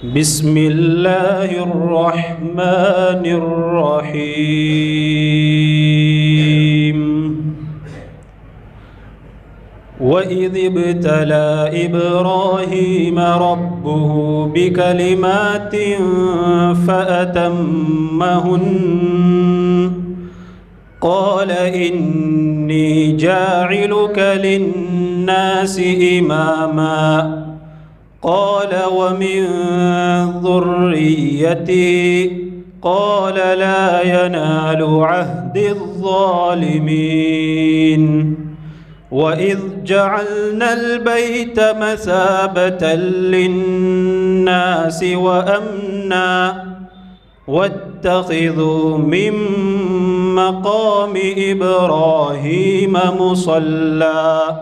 بسم اللہ الرحمن الرحیم وَإِذِ ابْتَلَى إِبْرَاهِيمَ رَبُّهُ بِكَلِمَاتٍ فَأَتَمَّهُنَّ قَالَ إِنِّي جَاعِلُكَ لِلنَّاسِ إِمَامًا قال ومن ذريتي قال لا ينال عهد الظالمين وإذ جعلنا البيت مثابة للناس وأمنا واتخذوا من مقام إبراهيم مصلى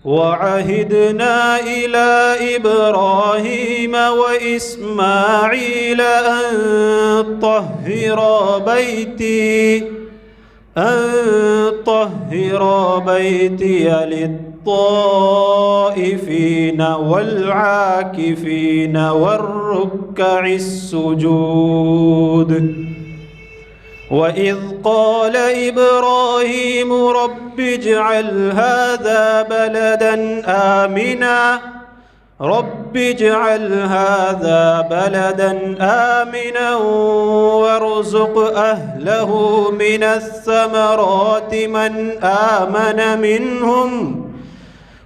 وعهدنا إلى إبراهيم وإسماعيل أن طهر بيتي للطائفين والعاكفين والركع السجود وإذ قال إبراهيم رب اجعل هذا بلدا آمنا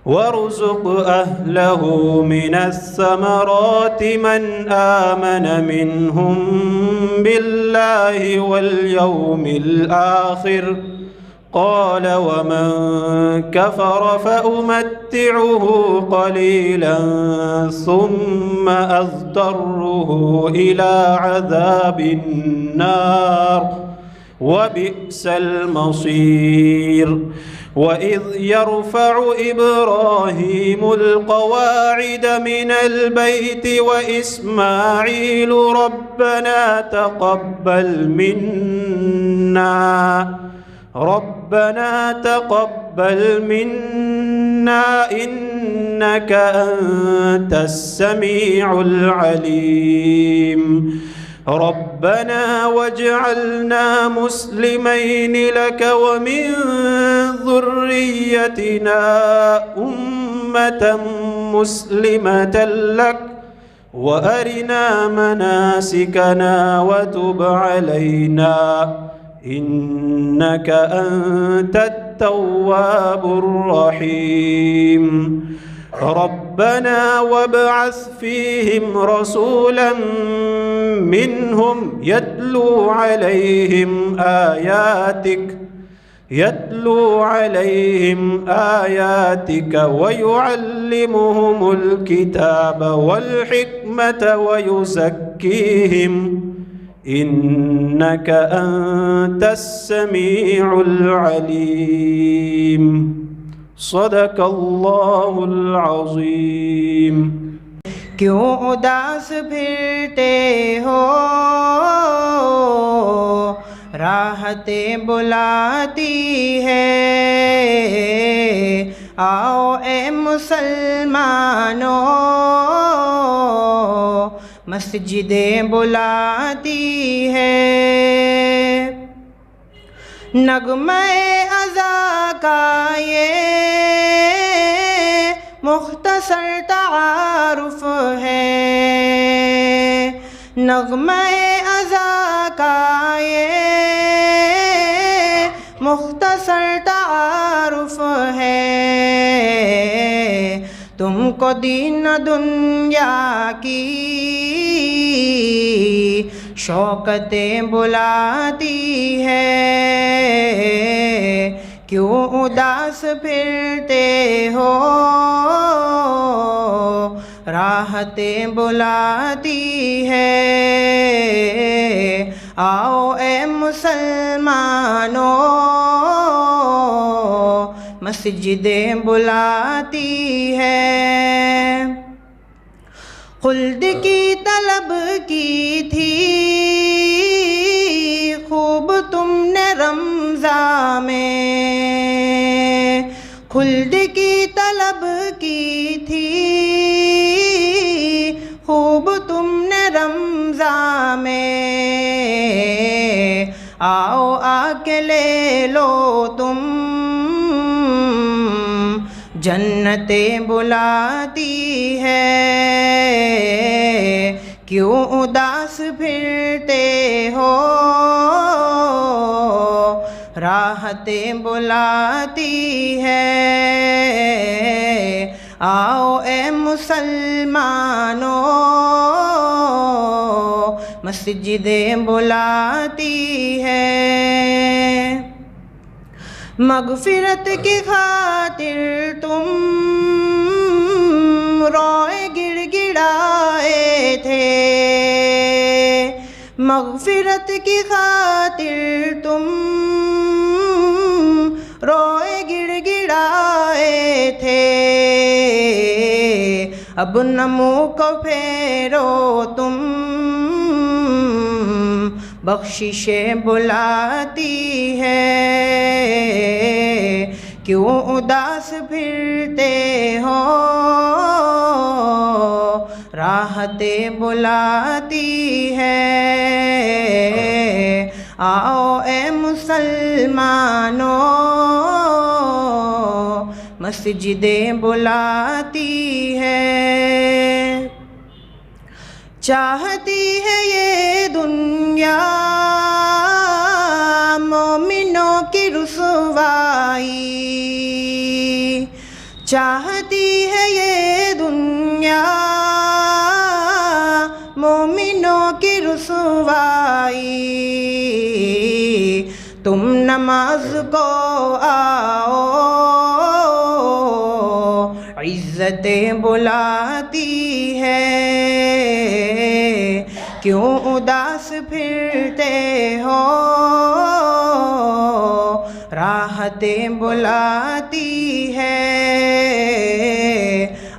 وارزق أهله من الثمرات من آمن منهم بالله واليوم الآخر قال ومن كفر فأمتعه قليلا ثم أضطره إلى عذاب النار وبئس المصير وإذ يرفع إبراهيم القواعد من البيت وإسماعيل ربنا تقبل منا إنك أنت السميع العليم ربنا واجعلنا مسلمين لك ومن ذريتنا أمة مسلمة لك وأرنا مناسكنا وتب علينا إنك أنت التواب الرحيم ربنا وابعث فيهم رسولا منهم يتلو عليهم آياتك ويعلمهم الكتاب والحكمة ويزكيهم إنك أنت السميع العليم صدق اللہ العظیم کیوں اداس پھرتے ہو راحتیں بلاتی ہے آؤ اے مسلمانوں مسجدیں بلاتی ہے نغمہ ازاں کا یہ مختصر تعارف ہے نغمہ ازاں کا یہ مختصر تعارف ہے تم کو دین دنیا کی شوقتیں بلاتی ہے کیوں اداس پھرتے ہو راحتیں بلاتی ہے آؤ اے مسلمانوں مسجدیں بلاتی ہے خلد کی طلب کی تھی خوب تم نے رمضان میں خلد کی طلب کی تھی خوب خوب تم نے رمضان میں، آؤ آ کے لے لو تم، جنتیں بلاتی ہے، کیوں اداس پھرتے ہو، راحتیں بلاتی ہے، آؤ اے مسلمانوں، مسجدیں بلاتی ہے، مغفرت کی خاطر تم روئے گڑ گڑائے تھے، مغفرت کی خاطر تم روئے گڑ گڑائے تھے، اب نہ منہ کو پھیرو تم، بخششیں بلاتی ہے، کیوں اداس پھرتے ہو، راحتیں بلاتی ہے، آؤ اے مسلمانوں، مسجدیں بلاتی ہے، چاہتی ہے یہ دنیا مومنوں کی رسوائی، چاہتی ہے یہ دنیا مومنوں کی رسوائی، تم نماز کو آؤ، عزتیں بلاتی ہے، کیوں اداس پھرتے ہو، راحتیں بلاتی ہے،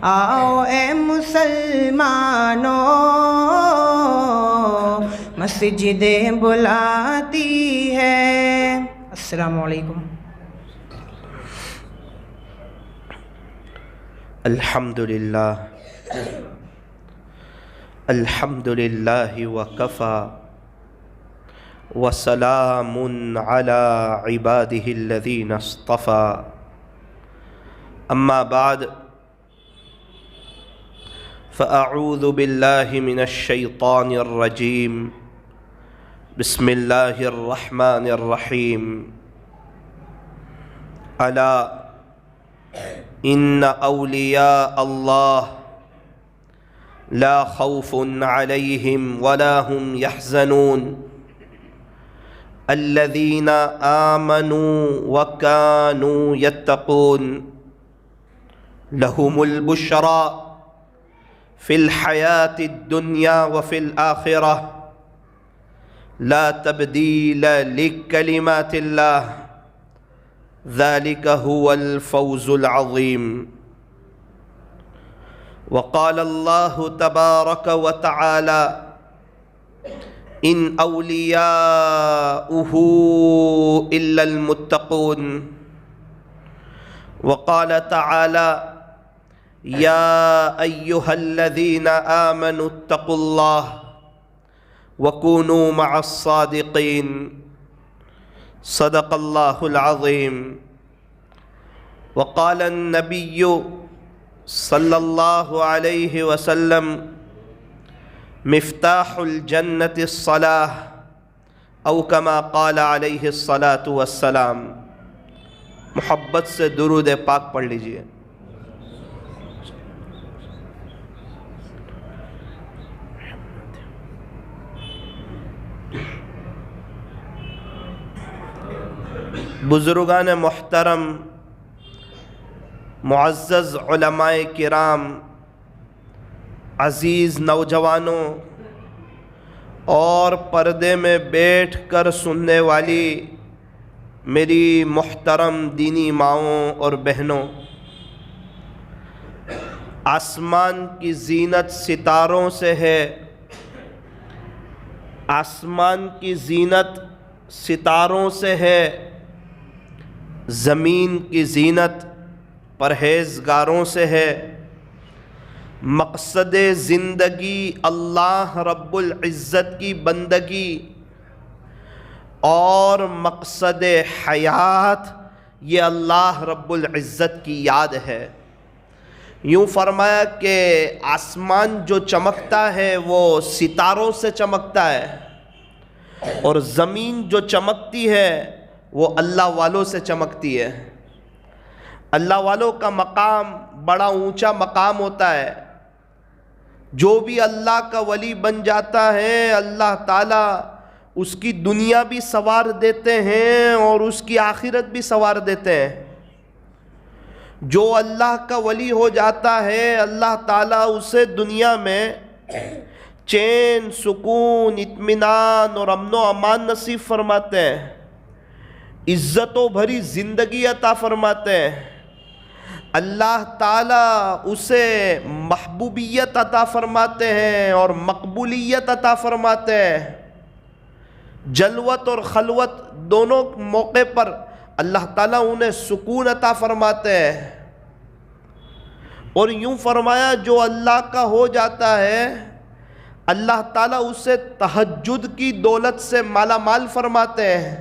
آؤ اے مسلمانوں، مسجدیں بلاتی ہے۔ السلام علیکم۔ الحمدللہ الحمدللہ وکفی وسلام علی عبادہ الذین اصطفی، اما بعد فاعوذ باللہ من الشیطان الرجیم، بسم اللہ الرحمن الرحیم، الا ان اولیاء اللہ لا خوف علیہم ولا هم يحزنون الذین آمنوا وكانوا يتقون لهم البشرى في الحياة الدنيا وفي الآخرة لا تبديل لكلمات الله ذلك هو الفوز العظيم۔ وقال الله تبارك وتعالى إن أولياؤه إلا المتقون۔ وقال تعالى يا أيها الذين آمنوا اتقوا الله وكونوا مع الصادقين، صدق الله العظيم۔ وقال النبي صلی اللہ علیہ وسلم مفتاح الجنة الصلاة، او کما قال علیہ الصلاة والسلام۔ محبت سے درود پاک پڑھ لیجئے۔ بزرگان محترم، معزز علماء کرام، عزیز نوجوانوں اور پردے میں بیٹھ کر سننے والی میری محترم دینی ماؤں اور بہنوں، آسمان کی زینت ستاروں سے ہے، آسمان کی زینت ستاروں سے ہے، زمین کی زینت پرہیزگاروں سے ہے، مقصد زندگی اللہ رب العزت کی بندگی اور مقصد حیات یہ اللہ رب العزت کی یاد ہے۔ یوں فرمایا کہ آسمان جو چمکتا ہے وہ ستاروں سے چمکتا ہے، اور زمین جو چمکتی ہے وہ اللہ والوں سے چمکتی ہے۔ اللہ والوں کا مقام بڑا اونچا مقام ہوتا ہے۔ جو بھی اللہ کا ولی بن جاتا ہے اللہ تعالیٰ اس کی دنیا بھی سنوار دیتے ہیں اور اس کی آخرت بھی سنوار دیتے ہیں۔ جو اللہ کا ولی ہو جاتا ہے اللہ تعالیٰ اسے دنیا میں چین، سکون، اطمینان اور امن و امان نصیب فرماتے ہیں، عزت و بھری زندگی عطا فرماتے ہیں۔ اللہ تعالیٰ اسے محبوبیت عطا فرماتے ہیں اور مقبولیت عطا فرماتے ہیں۔ جلوت اور خلوت دونوں موقع پر اللہ تعالیٰ انہیں سکون عطا فرماتے ہیں۔ اور یوں فرمایا جو اللہ کا ہو جاتا ہے اللہ تعالیٰ اسے تہجد کی دولت سے مالا مال فرماتے ہیں،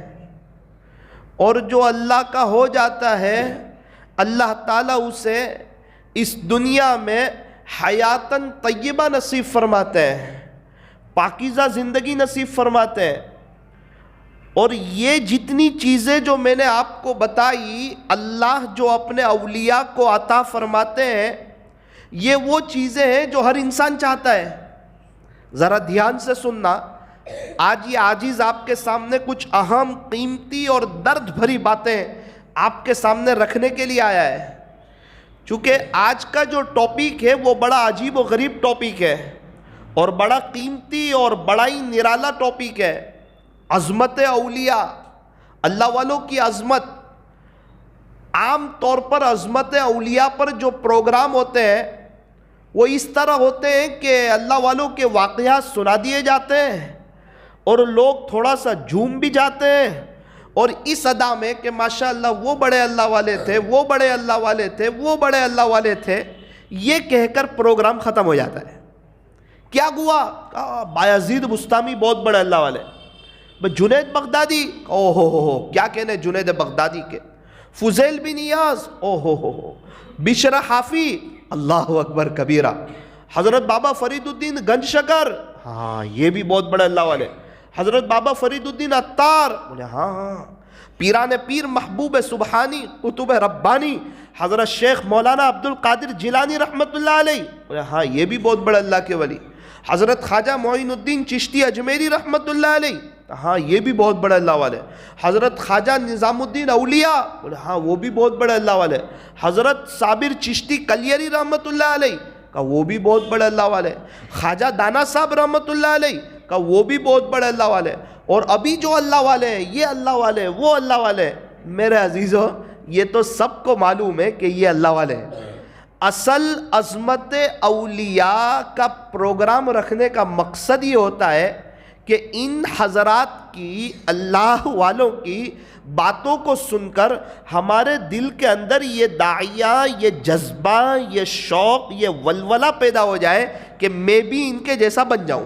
اور جو اللہ کا ہو جاتا ہے اللہ تعالیٰ اسے اس دنیا میں حیاتاً طیبہ نصیب فرماتے ہیں، پاکیزہ زندگی نصیب فرماتے ہیں۔ اور یہ جتنی چیزیں جو میں نے آپ کو بتائی اللہ جو اپنے اولیاء کو عطا فرماتے ہیں یہ وہ چیزیں ہیں جو ہر انسان چاہتا ہے۔ ذرا دھیان سے سننا، آج یہ عاجز آپ کے سامنے کچھ اہم، قیمتی اور درد بھری باتیں آپ کے سامنے رکھنے کے لیے آیا ہے، چونکہ آج کا جو ٹاپک ہے وہ بڑا عجیب و غریب ٹاپک ہے اور بڑا قیمتی اور بڑا ہی نرالا ٹاپک ہے۔ عظمت اولیاء، اللہ والوں کی عظمت۔ عام طور پر عظمت اولیاء پر جو پروگرام ہوتے ہیں وہ اس طرح ہوتے ہیں کہ اللہ والوں کے واقعات سنا دیے جاتے ہیں اور لوگ تھوڑا سا جھوم بھی جاتے ہیں، اور اس ادا میں کہ ماشاءاللہ وہ بڑے اللہ والے تھے، وہ بڑے اللہ والے تھے، وہ بڑے اللہ والے تھے، یہ کہہ کر پروگرام ختم ہو جاتا ہے۔ کیا ہوا؟ بایزید بستامی بہت بڑے اللہ والے، جنید بغدادی، او ہو کیا کہنے جنید بغدادی کے، فضیل بن نیاز، او ہو، بشر حافی، اللہ اکبر کبیرہ، حضرت بابا فرید الدین گنج شکر، ہاں یہ بھی بہت بڑے اللہ والے، حضرت بابا فرید الدین عطار، بولے ہاں، پیران پیر محبوب سبحانی قطب ربانی حضرت شیخ مولانا عبد القادر جیلانی رحمت اللہ علیہ، بولے ہاں یہ بھی بہت بڑے اللہ کے ولی، حضرت خواجہ معین الدین چشتی اجمیری رحمت اللہ علیہ، ہاں یہ بھی بہت بڑے اللہ والے، حضرت خواجہ نظام الدین اولیاء، بولے ہاں وہ بھی بہت بڑے اللہ والے، حضرت صابر چشتی کلیری رحمت اللہ علیہ کا وہ بھی بہت بڑے اللہ والے، خواجہ دانا صاحب رحمت اللہ علیہ کا وہ بھی بہت بڑے اللہ والے، اور ابھی جو اللہ والے ہیں یہ اللہ والے، وہ اللہ والے۔ میرے عزیزو یہ تو سب کو معلوم ہے کہ یہ اللہ والے ہیں۔ اصل عظمت اولیاء کا پروگرام رکھنے کا مقصد یہ ہوتا ہے کہ ان حضرات کی، اللہ والوں کی باتوں کو سن کر ہمارے دل کے اندر یہ داعیہ، یہ جذبہ، یہ شوق، یہ ولولہ پیدا ہو جائے کہ میں بھی ان کے جیسا بن جاؤں۔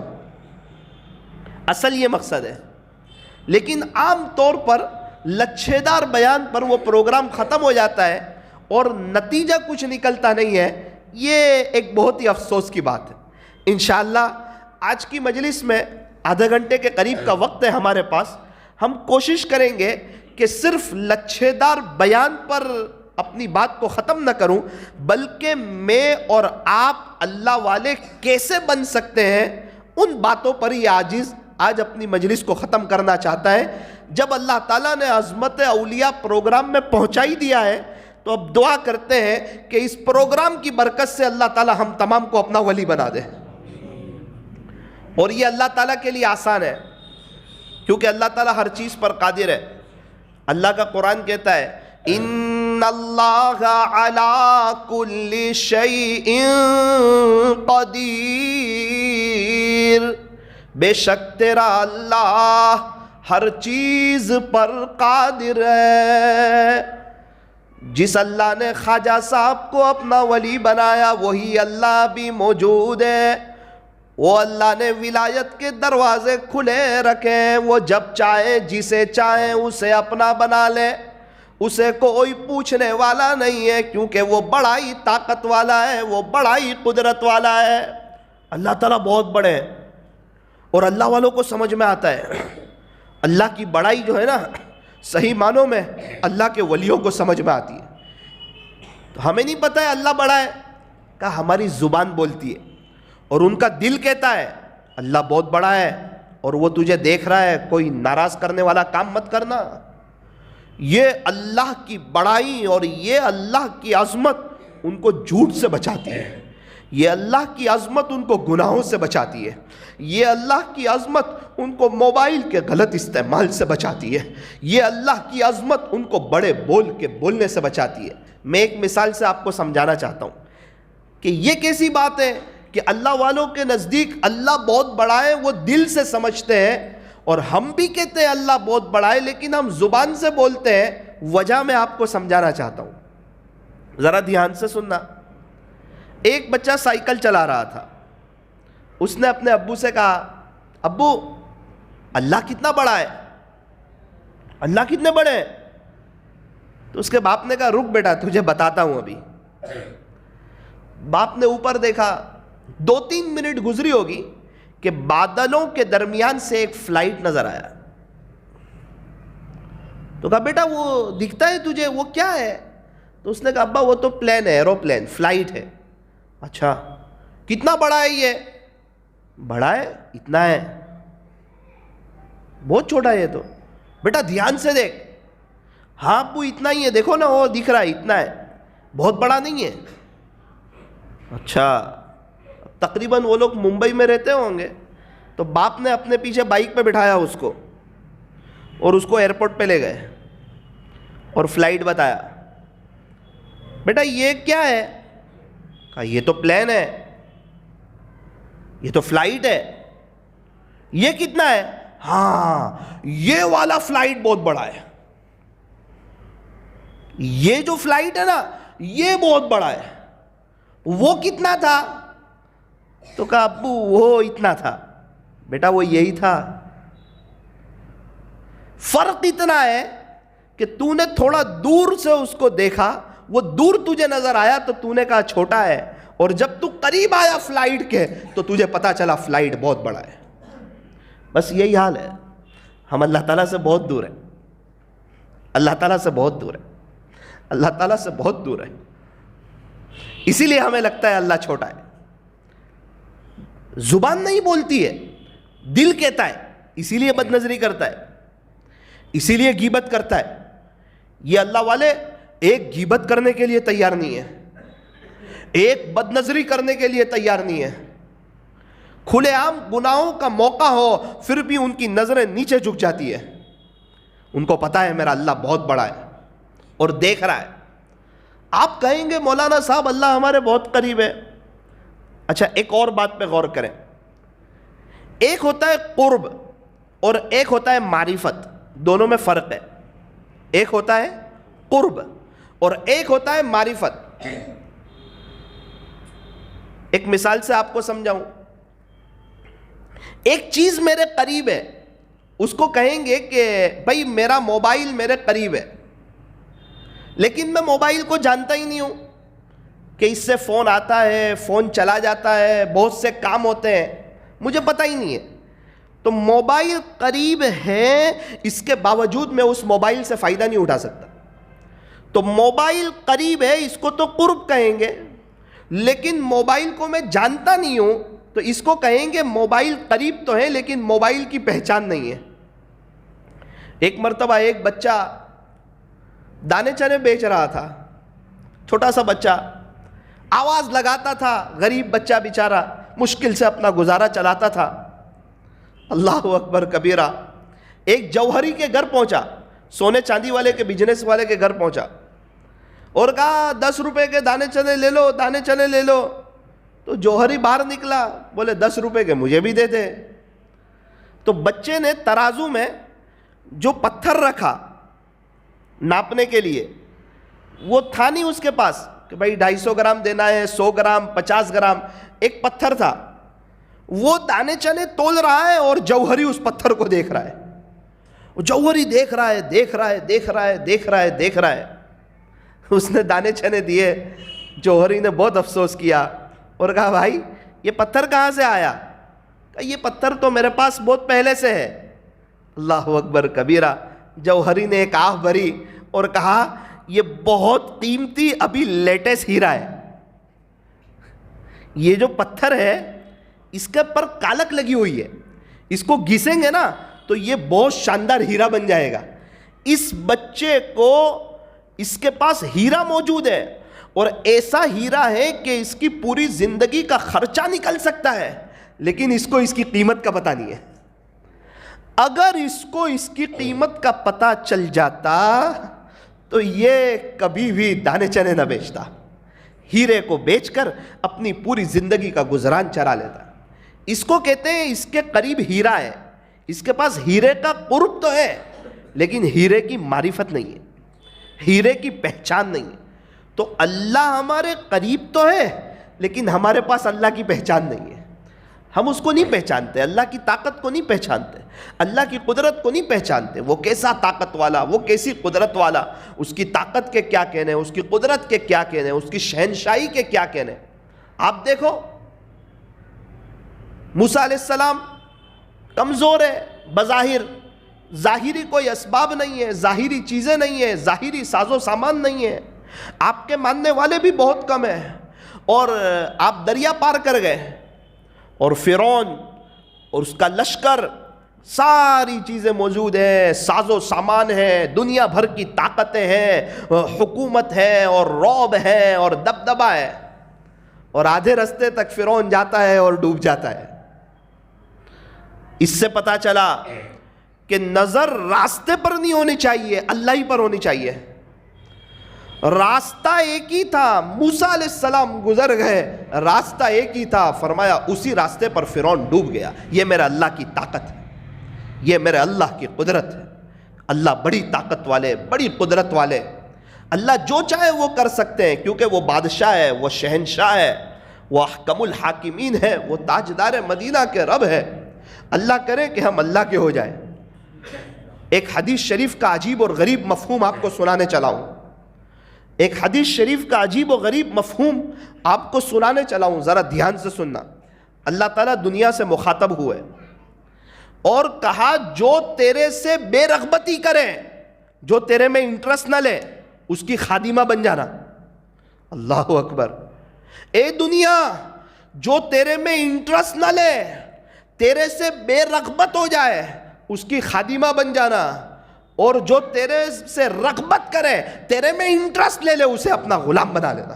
اصل یہ مقصد ہے، لیکن عام طور پر لچھے دار بیان پر وہ پروگرام ختم ہو جاتا ہے اور نتیجہ کچھ نکلتا نہیں ہے۔ یہ ایک بہت ہی افسوس کی بات ہے۔ انشاءاللہ آج کی مجلس میں آدھے گھنٹے کے قریب کا وقت ہے ہمارے پاس، ہم کوشش کریں گے کہ صرف لچھے دار بیان پر اپنی بات کو ختم نہ کروں، بلکہ میں اور آپ اللہ والے کیسے بن سکتے ہیں ان باتوں پر ہی عاجز آج اپنی مجلس کو ختم کرنا چاہتا ہے۔ جب اللہ تعالیٰ نے عظمت اولیاء پروگرام میں پہنچا ہی دیا ہے تو اب دعا کرتے ہیں کہ اس پروگرام کی برکت سے اللہ تعالیٰ ہم تمام کو اپنا ولی بنا دے، اور یہ اللہ تعالیٰ کے لیے آسان ہے کیونکہ اللہ تعالیٰ ہر چیز پر قادر ہے۔ اللہ کا قرآن کہتا ہے ان اللہ علی کل شیء قدیر، بے شک تیرا اللہ ہر چیز پر قادر ہے۔ جس اللہ نے خواجہ صاحب کو اپنا ولی بنایا وہی اللہ بھی موجود ہے. وہ اللہ نے ولایت کے دروازے کھلے رکھے ہیں. وہ جب چاہیں جسے چاہیں اسے اپنا بنا لے. اسے کوئی پوچھنے والا نہیں ہے کیونکہ وہ بڑا ہی طاقت والا ہے, وہ بڑا ہی قدرت والا ہے. اللہ تعالیٰ بہت بڑے ہیں اور اللہ والوں کو سمجھ میں آتا ہے. اللہ کی بڑائی جو ہے نا صحیح معنوں میں اللہ کے ولیوں کو سمجھ میں آتی ہے. تو ہمیں نہیں پتہ ہے اللہ بڑا ہے, کہا ہماری زبان بولتی ہے اور ان کا دل کہتا ہے اللہ بہت بڑا ہے اور وہ تجھے دیکھ رہا ہے, کوئی ناراض کرنے والا کام مت کرنا. یہ اللہ کی بڑائی اور یہ اللہ کی عظمت ان کو جھوٹ سے بچاتی ہے. یہ اللہ کی عظمت ان کو گناہوں سے بچاتی ہے. یہ اللہ کی عظمت ان کو موبائل کے غلط استعمال سے بچاتی ہے. یہ اللہ کی عظمت ان کو بڑے بول کے بولنے سے بچاتی ہے. میں ایک مثال سے آپ کو سمجھانا چاہتا ہوں کہ یہ کیسی بات ہے کہ اللہ والوں کے نزدیک اللہ بہت بڑا ہے, وہ دل سے سمجھتے ہیں, اور ہم بھی کہتے ہیں اللہ بہت بڑا ہے لیکن ہم زبان سے بولتے ہیں. وجہ میں آپ کو سمجھانا چاہتا ہوں, ذرا دھیان سے سننا. ایک بچہ سائیکل چلا رہا تھا. اس نے اپنے ابو سے کہا ابو اللہ کتنا بڑا ہے, اللہ کتنے بڑے ہیں؟ تو اس کے باپ نے کہا رک بیٹا تجھے بتاتا ہوں ابھی. باپ نے اوپر دیکھا, 2-3 منٹ گزری ہوگی کہ بادلوں کے درمیان سے ایک فلائٹ نظر آیا. تو کہا بیٹا وہ دکھتا ہے تجھے, وہ کیا ہے؟ تو اس نے کہا ابا وہ تو پلین ہے, ایروپلین, فلائٹ ہے. اچھا کتنا بڑا ہے یہ؟ بڑا ہے اتنا ہے. بہت چھوٹا ہے یہ تو. بیٹا دھیان سے دیکھ. ہاں ابو اتنا ہی ہے, دیکھو نا وہ دکھ رہا ہے اتنا ہے, بہت بڑا نہیں ہے. اچھا تقریباً وہ لوگ ممبئی میں رہتے ہوں گے, تو باپ نے اپنے پیچھے بائک پہ بٹھایا اس کو اور اس کو ایئرپورٹ پہ لے گئے اور فلائٹ بتایا. بیٹا یہ کیا ہے؟ کہا یہ تو پلین ہے, یہ تو فلائٹ ہے. یہ کتنا ہے؟ ہاں یہ والا فلائٹ بہت بڑا ہے, یہ جو فلائٹ ہے نا یہ بہت بڑا ہے. وہ کتنا تھا؟ تو کہا ابو وہ اتنا تھا. بیٹا وہ یہی تھا. فرق اتنا ہے کہ تو نے تھوڑا دور سے اس کو دیکھا, وہ دور تجھے نظر آیا تو تو نے کہا چھوٹا ہے, اور جب تو قریب آیا فلائٹ کے تو تجھے پتا چلا فلائٹ بہت بڑا ہے. بس یہی حال ہے. ہم اللہ تعالیٰ سے بہت دور ہیں, اللہ تعالیٰ سے بہت دور ہے, اللہ تعالیٰ سے بہت دور ہے. اسی لیے ہمیں لگتا ہے اللہ چھوٹا ہے. زبان نہیں بولتی ہے, دل کہتا ہے, اسی لیے بد نظری کرتا ہے, اسی لیے غیبت کرتا ہے. یہ اللہ والے ایک غیبت کرنے کے لیے تیار نہیں ہے, ایک بد نظری کرنے کے لیے تیار نہیں ہے. کھلے عام گناہوں کا موقع ہو پھر بھی ان کی نظریں نیچے جھک جاتی ہے. ان کو پتا ہے میرا اللہ بہت بڑا ہے اور دیکھ رہا ہے. آپ کہیں گے مولانا صاحب اللہ ہمارے بہت قریب ہے. اچھا ایک اور بات پہ غور کریں. ایک ہوتا ہے قرب اور ایک ہوتا ہے معرفت, دونوں میں فرق ہے. ایک ہوتا ہے قرب اور ایک ہوتا ہے معرفت. ایک مثال سے آپ کو سمجھاؤں. ایک چیز میرے قریب ہے, اس کو کہیں گے کہ بھائی میرا موبائل میرے قریب ہے, لیکن میں موبائل کو جانتا ہی نہیں ہوں کہ اس سے فون آتا ہے, فون چلا جاتا ہے, بہت سے کام ہوتے ہیں, مجھے پتہ ہی نہیں ہے. تو موبائل قریب ہے, اس کے باوجود میں اس موبائل سے فائدہ نہیں اٹھا سکتا. تو موبائل قریب ہے, اس کو تو قرب کہیں گے, لیکن موبائل کو میں جانتا نہیں ہوں تو اس کو کہیں گے موبائل قریب تو ہے لیکن موبائل کی پہچان نہیں ہے. ایک مرتبہ ایک بچہ دانے چنے بیچ رہا تھا, چھوٹا سا بچہ, آواز لگاتا تھا, غریب بچہ بیچارہ مشکل سے اپنا گزارا چلاتا تھا. اللہ اکبر کبیرہ. ایک جوہری کے گھر پہنچا, سونے چاندی والے کے بزنس والے کے گھر پہنچا اور کہا 10 روپے کے دانے چنے لے لو, دانے چنے لے لو. تو جوہری باہر نکلا, بولے 10 روپے کے مجھے بھی دے دے. تو بچے نے ترازو میں جو پتھر رکھا ناپنے کے لیے, وہ تھا نہیں اس کے پاس کہ بھائی 250 گرام دینا ہے, 100 گرام, 50 گرام. ایک پتھر تھا, وہ دانے چنے تول رہا ہے اور جوہری اس پتھر کو دیکھ رہا ہے. وہ جوہری دیکھ رہا ہے, دیکھ رہا ہے, دیکھ رہا ہے, دیکھ رہا ہے, دیکھ رہا ہے. اس نے دانے چنے دیے. جوہری نے بہت افسوس کیا اور کہا بھائی یہ پتھر کہاں سے آیا؟ کہا یہ پتھر تو میرے پاس بہت پہلے سے ہے. اللہ اکبر کبیرہ. جوہری نے ایک آہ بھری اور کہا یہ بہت قیمتی ابھی لیٹسٹ ہیرا ہے. یہ جو پتھر ہے اس کے پر کالک لگی ہوئی ہے, اس کو گھسیں گے نا تو یہ بہت شاندار ہیرا بن جائے گا. اس بچے کو اس کے پاس ہیرا موجود ہے اور ایسا ہیرا ہے کہ اس کی پوری زندگی کا خرچہ نکل سکتا ہے, لیکن اس کو اس کی قیمت کا پتہ نہیں ہے. اگر اس کو اس کی قیمت کا پتہ چل جاتا تو یہ کبھی بھی دانے چنے نہ بیچتا, ہیرے کو بیچ کر اپنی پوری زندگی کا گزران چلا لیتا. اس کو کہتے ہیں اس کے قریب ہیرا ہے, اس کے پاس ہیرے کا قرب تو ہے لیکن ہیرے کی معرفت نہیں ہے, ہیرے کی پہچان نہیں ہے. تو اللہ ہمارے قریب تو ہے لیکن ہمارے پاس اللہ کی پہچان نہیں ہے. ہم اس کو نہیں پہچانتے, اللہ کی طاقت کو نہیں پہچانتے, اللہ کی قدرت کو نہیں پہچانتے. وہ کیسا طاقت والا, وہ کیسی قدرت والا, اس کی طاقت کے کیا کہنے, اس کی قدرت کے کیا کہنے, اس کی شہنشاہی کے کیا کہنے. آپ دیکھو موسیٰ علیہ السلام کمزور ہے بظاہر, ظاہری کوئی اسباب نہیں ہے, ظاہری چیزیں نہیں ہیں, ظاہری ساز و سامان نہیں ہے. آپ کے ماننے والے بھی بہت کم ہیں اور آپ دریا پار کر گئے اور فرعون اور اس کا لشکر, ساری چیزیں موجود ہیں, ساز و سامان ہے, دنیا بھر کی طاقتیں ہیں, حکومت ہے اور رعب ہے اور دبدبا ہے, اور آدھے رستے تک فرعون جاتا ہے اور ڈوب جاتا ہے. اس سے پتا چلا کہ نظر راستے پر نہیں ہونی چاہیے, اللہ ہی پر ہونی چاہیے. راستہ ایک ہی تھا, موسیٰ علیہ السلام گزر گئے, راستہ ایک ہی تھا, فرمایا اسی راستے پر فرعون ڈوب گیا. یہ میرا اللہ کی طاقت ہے, یہ میرے اللہ کی قدرت ہے. اللہ بڑی طاقت والے, بڑی قدرت والے. اللہ جو چاہے وہ کر سکتے ہیں کیونکہ وہ بادشاہ ہے, وہ شہنشاہ ہے, وہ احکم الحاکمین ہے, وہ تاجدار مدینہ کے رب ہے. اللہ کرے کہ ہم اللہ کے ہو جائیں. ایک حدیث شریف کا عجیب اور غریب مفہوم آپ کو سنانے چلا ہوں. ایک حدیث شریف کا عجیب و غریب مفہوم آپ کو سنانے چلا ہوں, ذرا دھیان سے سننا. اللہ تعالیٰ دنیا سے مخاطب ہوئے اور کہا جو تیرے سے بے رغبتی کرے, جو تیرے میں انٹرسٹ نہ لے, اس کی خادمہ بن جانا. اللہ اکبر. اے دنیا, جو تیرے میں انٹرسٹ نہ لے, تیرے سے بے رغبت ہو جائے, اس کی خادمہ بن جانا. اور جو تیرے سے رغبت کرے, تیرے میں انٹرسٹ لے لے, اسے اپنا غلام بنا لینا.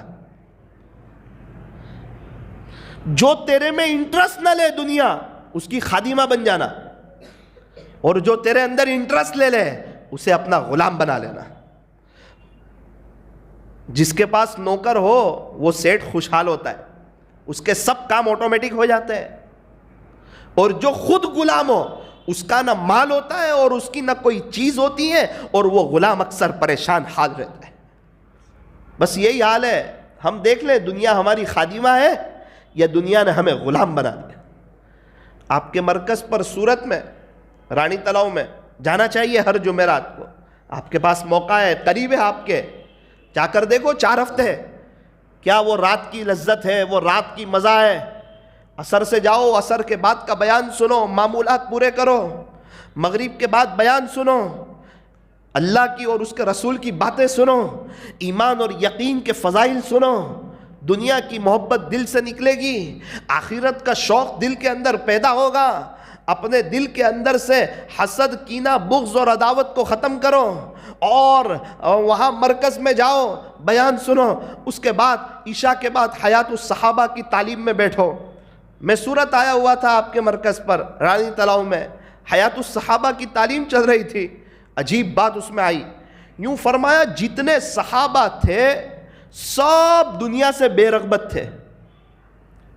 جو تیرے میں انٹرسٹ نہ لے دنیا, اس کی خادمہ بن جانا, اور جو تیرے اندر انٹرسٹ لے لے اسے اپنا غلام بنا لینا. جس کے پاس نوکر ہو وہ سیٹ خوشحال ہوتا ہے, اس کے سب کام آٹومیٹک ہو جاتے ہیں. اور جو خود غلام ہو اس کا نہ مال ہوتا ہے اور اس کی نہ کوئی چیز ہوتی ہے, اور وہ غلام اکثر پریشان حال رہتا ہے. بس یہی حال ہے. ہم دیکھ لیں دنیا ہماری خادمہ ہے یا دنیا نے ہمیں غلام بنا دیا. آپ کے مرکز پر سورت میں, رانی تلاؤ میں جانا چاہیے ہر جمعرات کو. آپ کے پاس موقع ہے, قریب ہے آپ کے, جا کر دیکھو. 4 ہفتے ہے, کیا وہ رات کی لذت ہے, وہ رات کی مزہ ہے. عصر سے جاؤ, عصر کے بعد کا بیان سنو, معمولات پورے کرو. مغرب کے بعد بیان سنو, اللہ کی اور اس کے رسول کی باتیں سنو, ایمان اور یقین کے فضائل سنو. دنیا کی محبت دل سے نکلے گی, آخرت کا شوق دل کے اندر پیدا ہوگا. اپنے دل کے اندر سے حسد, کینہ, بغض اور عداوت کو ختم کرو اور وہاں مرکز میں جاؤ, بیان سنو. اس کے بعد عشاء کے بعد حیات الصحابہ کی تعلیم میں بیٹھو. میں سورت آیا ہوا تھا آپ کے مرکز پر رانی تلاؤ میں, حیات الصحابہ کی تعلیم چل رہی تھی. عجیب بات اس میں آئی. یوں فرمایا جتنے صحابہ تھے سب دنیا سے بے رغبت تھے.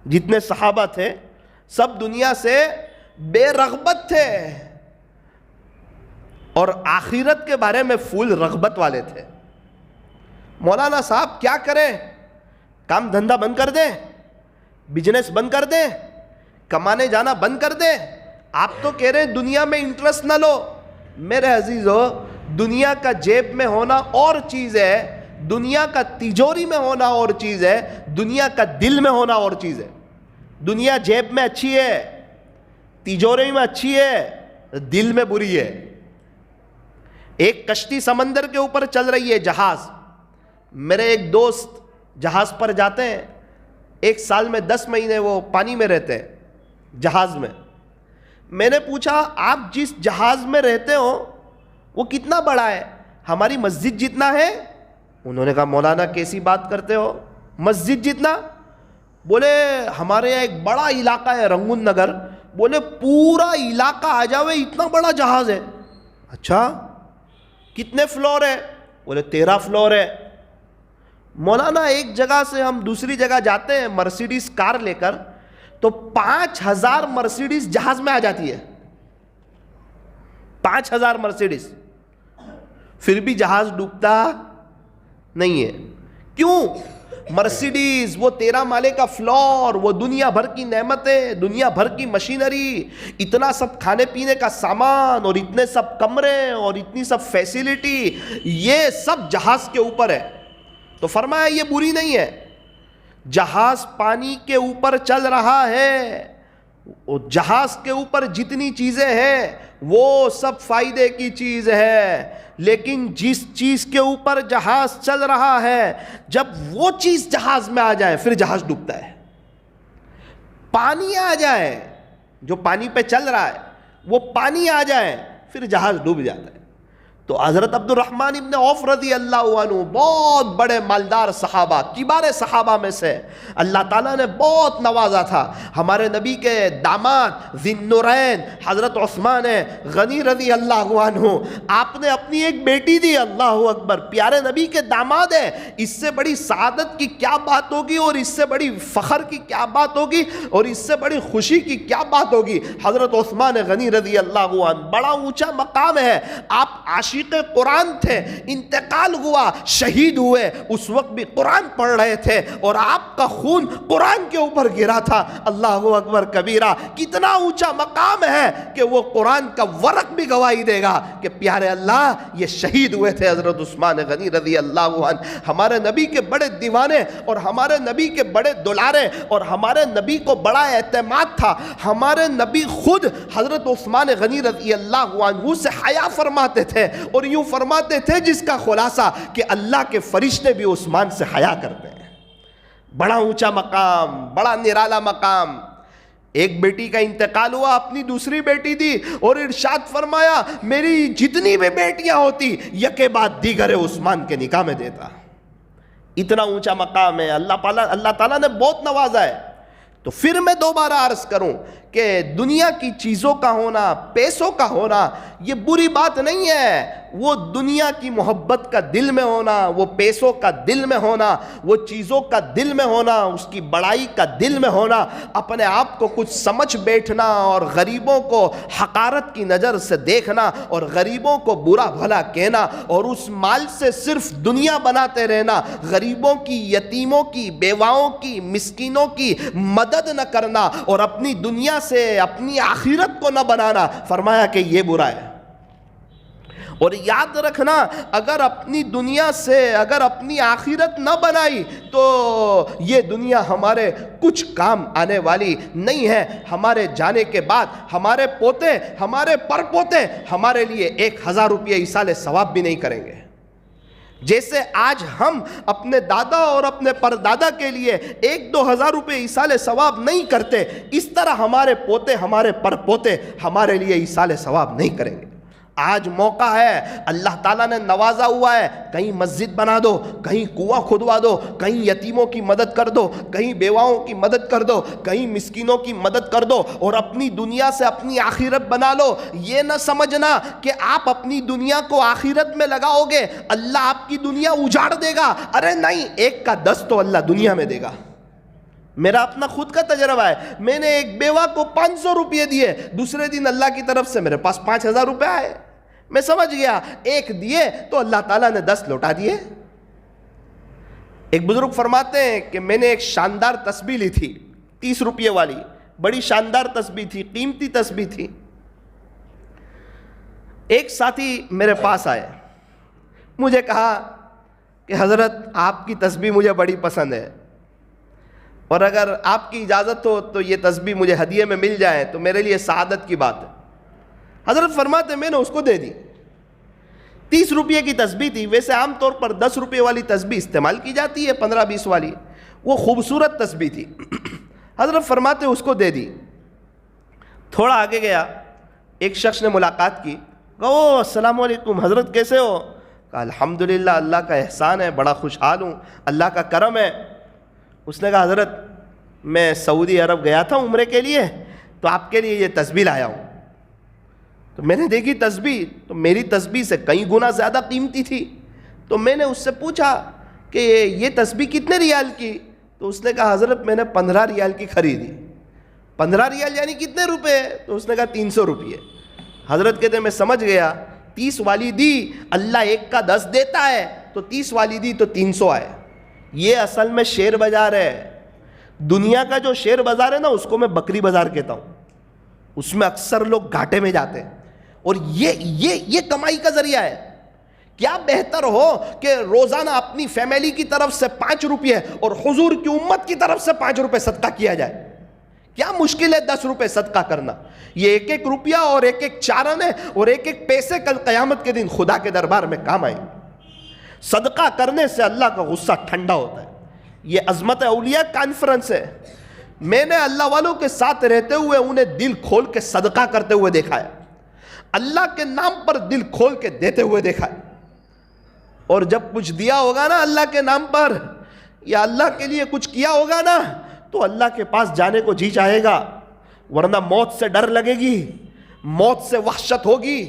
جتنے صحابہ تھے سب دنیا سے بے رغبت تھے اور آخرت کے بارے میں فول رغبت والے تھے. مولانا صاحب کیا کریں؟ کام دھندا بند کر دیں، بزنس بند کر دیں، کمانے جانا بند کر دیں؟ آپ تو کہہ رہے ہیں دنیا میں انٹرسٹ نہ لو۔ میرے عزیزو، دنیا کا جیب میں ہونا اور چیز ہے، دنیا کا تجوری میں ہونا اور چیز ہے، دنیا کا دل میں ہونا اور چیز ہے۔ دنیا جیب میں اچھی ہے، تجوری میں اچھی ہے، دل میں بری ہے۔ ایک کشتی سمندر کے اوپر چل رہی ہے، جہاز۔ میرے ایک دوست جہاز پر جاتے ہیں، 1 سال میں 10 مہینے وہ پانی میں رہتے ہیں، جہاز میں۔ میں نے پوچھا آپ جس جہاز میں رہتے ہو وہ کتنا بڑا ہے؟ ہماری مسجد جتنا ہے۔ انہوں نے کہا مولانا کیسی بات کرتے ہو، مسجد جتنا؟ بولے ہمارے یہاں ایک بڑا علاقہ ہے رنگون نگر، بولے پورا علاقہ آ جاوے اتنا بڑا جہاز ہے۔ اچھا کتنے فلور ہے؟ بولے 13 فلور ہے۔ مولانا ایک جگہ سے ہم دوسری جگہ جاتے ہیں مرسیڈیز کار لے کر، تو 5000 مرسیڈیز جہاز میں آ جاتی ہے، 5000 مرسیڈیز، پھر بھی جہاز ڈوبتا نہیں ہے۔ کیوں؟ مرسیڈیز، وہ 13 مالے کا فلور، وہ دنیا بھر کی نعمتیں، دنیا بھر کی مشینری، اتنا سب کھانے پینے کا سامان اور اتنے سب کمرے اور اتنی سب فیسیلٹی، یہ سب جہاز کے اوپر ہے۔ تو فرمایا یہ بری نہیں ہے، جہاز پانی کے اوپر چل رہا ہے، جہاز کے اوپر جتنی چیزیں ہیں وہ سب فائدے کی چیز ہے، لیکن جس چیز کے اوپر جہاز چل رہا ہے جب وہ چیز جہاز میں آ جائے پھر جہاز ڈوبتا ہے۔ پانی آ جائے، جو پانی پہ چل رہا ہے وہ پانی آ جائے پھر جہاز ڈوب جاتا ہے۔ تو حضرت عبد الرحمن ابن عوف رضی اللہ عنہ بہت بڑے مالدار صحابہ، کبار صحابہ میں سے، اللہ تعالیٰ نے بہت نوازا تھا۔ ہمارے نبی کے داماد ذی النورین حضرت عثمان غنی رضی اللہ عنہ، آپ نے اپنی ایک بیٹی دی، اللہ اکبر، پیارے نبی کے داماد ہے، اس سے بڑی سعادت کی کیا بات ہوگی، اور اس سے بڑی فخر کی کیا بات ہوگی، اور اس سے بڑی خوشی کی کیا بات ہوگی۔ حضرت عثمان غنی رضی اللہ عنہ بڑا اونچا مقام ہے، آپ عاشق قرآن تھے، انتقال ہوا، شہید ہوئے، اس وقت بھی قرآن پڑھ رہے تھے اور آپ کا خون قرآن کے اوپر گرا تھا۔ اللہ اکبر کبیرہ، کتنا اونچا مقام ہے کہ وہ قرآن کا ورق بھی گواہی دے گا کہ پیارے اللہ یہ شہید ہوئے تھے حضرت عثمان غنی رضی اللہ عنہ، ہمارے نبی کے بڑے دیوانے اور ہمارے نبی کے بڑے دلارے، اور ہمارے نبی کو بڑا اعتماد تھا۔ ہمارے نبی خود حضرت عثمان غنی رضی اللہ عنہ سے حیا فرماتے تھے، اور یوں فرماتے تھے جس کا خلاصہ کہ اللہ کے فرشتے بھی عثمان سے حیا کرتے ہیں۔ بڑا اونچا مقام، بڑا نرالا مقام۔ ایک بیٹی کا انتقال ہوا، اپنی دوسری بیٹی دی، اور ارشاد فرمایا میری جتنی بھی بیٹیاں ہوتی یکے بعد دیگر عثمان کے نکاح میں دیتا۔ اتنا اونچا مقام ہے، اللہ تعالیٰ نے بہت نوازا ہے۔ تو پھر میں دوبارہ عرض کروں کہ دنیا کی چیزوں کا ہونا، پیسوں کا ہونا یہ بری بات نہیں ہے، وہ دنیا کی محبت کا دل میں ہونا، وہ پیسوں کا دل میں ہونا، وہ چیزوں کا دل میں ہونا، اس کی بڑائی کا دل میں ہونا، اپنے آپ کو کچھ سمجھ بیٹھنا اور غریبوں کو حقارت کی نظر سے دیکھنا اور غریبوں کو برا بھلا کہنا اور اس مال سے صرف دنیا بناتے رہنا، غریبوں کی، یتیموں کی، بیواؤں کی، مسکینوں کی مدد نہ کرنا اور اپنی دنیا سے اپنی آخرت کو نہ بنانا، فرمایا کہ یہ برا ہے۔ اور یاد رکھنا، اگر اپنی دنیا سے اگر اپنی آخرت نہ بنائی تو یہ دنیا ہمارے کچھ کام آنے والی نہیں ہے۔ ہمارے جانے کے بعد ہمارے پوتے، ہمارے پر پوتے ہمارے لیے 1000 روپیہ ایصال ثواب بھی نہیں کریں گے۔ جیسے آج ہم اپنے دادا اور اپنے پردادا کے لیے 1-2 ہزار روپے ایصال ثواب نہیں کرتے، اس طرح ہمارے پوتے، ہمارے پر پوتے ہمارے لیے ایصال ثواب نہیں کریں گے۔ آج موقع ہے، اللہ تعالیٰ نے نوازا ہوا ہے، کہیں مسجد بنا دو، کہیں کنواں کھدوا دو، کہیں یتیموں کی مدد کر دو، کہیں بیواؤں کی مدد کر دو، کہیں مسکینوں کی مدد کر دو، اور اپنی دنیا سے اپنی آخرت بنا لو۔ یہ نہ سمجھنا کہ آپ اپنی دنیا کو آخرت میں لگاؤ گے اللہ آپ کی دنیا اجاڑ دے گا، ارے نہیں، 1 کا 10 تو اللہ دنیا میں دے گا۔ میرا اپنا خود کا تجربہ ہے، میں نے ایک بیوہ کو 500 روپئے دیے، دوسرے دن اللہ کی طرف سے میرے پاس 5000 روپے آئے، میں سمجھ گیا 1 دیے تو اللہ تعالیٰ نے 10 لوٹا دیے۔ ایک بزرگ فرماتے ہیں کہ میں نے ایک شاندار تسبیح لی تھی 30 روپے والی, بڑی شاندار تسبیح تھی, قیمتی تسبیح تھی. ایک ساتھی میرے پاس آئے, مجھے کہا کہ حضرت آپ کی تسبیح مجھے بڑی پسند ہے, اور اگر آپ کی اجازت ہو تو یہ تسبیح مجھے ہدیے میں مل جائے تو میرے لیے سعادت کی بات ہے. حضرت فرماتے میں نے اس کو دے دی. 30 روپے کی تسبیح تھی. ویسے عام طور پر 10 روپے والی تسبیح استعمال کی جاتی ہے, 15-20 والی. وہ خوبصورت تسبیح تھی. حضرت فرماتے اس کو دے دی. تھوڑا آگے گیا, ایک شخص نے ملاقات کی, کہا السلام علیکم حضرت کیسے ہو؟ کہا الحمدللہ اللہ کا احسان ہے, بڑا خوشحال ہوں, اللہ کا کرم ہے. اس نے کہا حضرت میں سعودی عرب گیا تھا عمرے کے لیے, تو آپ کے لیے یہ تسبیح لایا ہوں. تو میں نے دیکھی تسبیح, تو میری تسبیح سے کئی گنا زیادہ قیمتی تھی. تو میں نے اس سے پوچھا کہ یہ تسبیح کتنے ریال کی؟ تو اس نے کہا حضرت میں نے 15 ریال کی خریدی. 15 ریال یعنی کتنے روپے؟ تو اس نے کہا 300 روپے. حضرت کہتے ہیں میں سمجھ گیا 30 والی دی, اللہ 1 کا 10 دیتا ہے, تو 30 والی دی تو 300 آئے. یہ اصل میں شیئر بازار ہے. دنیا کا جو شیئر بازار ہے نا, اس کو میں بکری بازار کہتا ہوں. اس میں اکثر لوگ گھاٹے میں جاتے ہیں, اور یہ کمائی کا ذریعہ ہے. کیا بہتر ہو کہ روزانہ اپنی فیملی کی طرف سے 5 روپے اور حضور کی امت کی طرف سے 5 روپے صدقہ کیا جائے. کیا مشکل ہے 10 روپے صدقہ کرنا؟ یہ 1-1 روپیہ اور 1-1 چارن ہے, اور 1-1 پیسے کل قیامت کے دن خدا کے دربار میں کام آئیں. صدقہ کرنے سے اللہ کا غصہ ٹھنڈا ہوتا ہے. یہ عظمت اولیاء کانفرنس ہے. میں نے اللہ والوں کے ساتھ رہتے ہوئے انہیں دل کھول کے صدقہ کرتے ہوئے دیکھا ہے, اللہ کے نام پر دل کھول کے دیتے ہوئے دیکھا ہے. اور جب کچھ دیا ہوگا نا اللہ کے نام پر, یا اللہ کے لیے کچھ کیا ہوگا نا, تو اللہ کے پاس جانے کو جی چاہے گا, ورنہ موت سے ڈر لگے گی, موت سے وحشت ہوگی.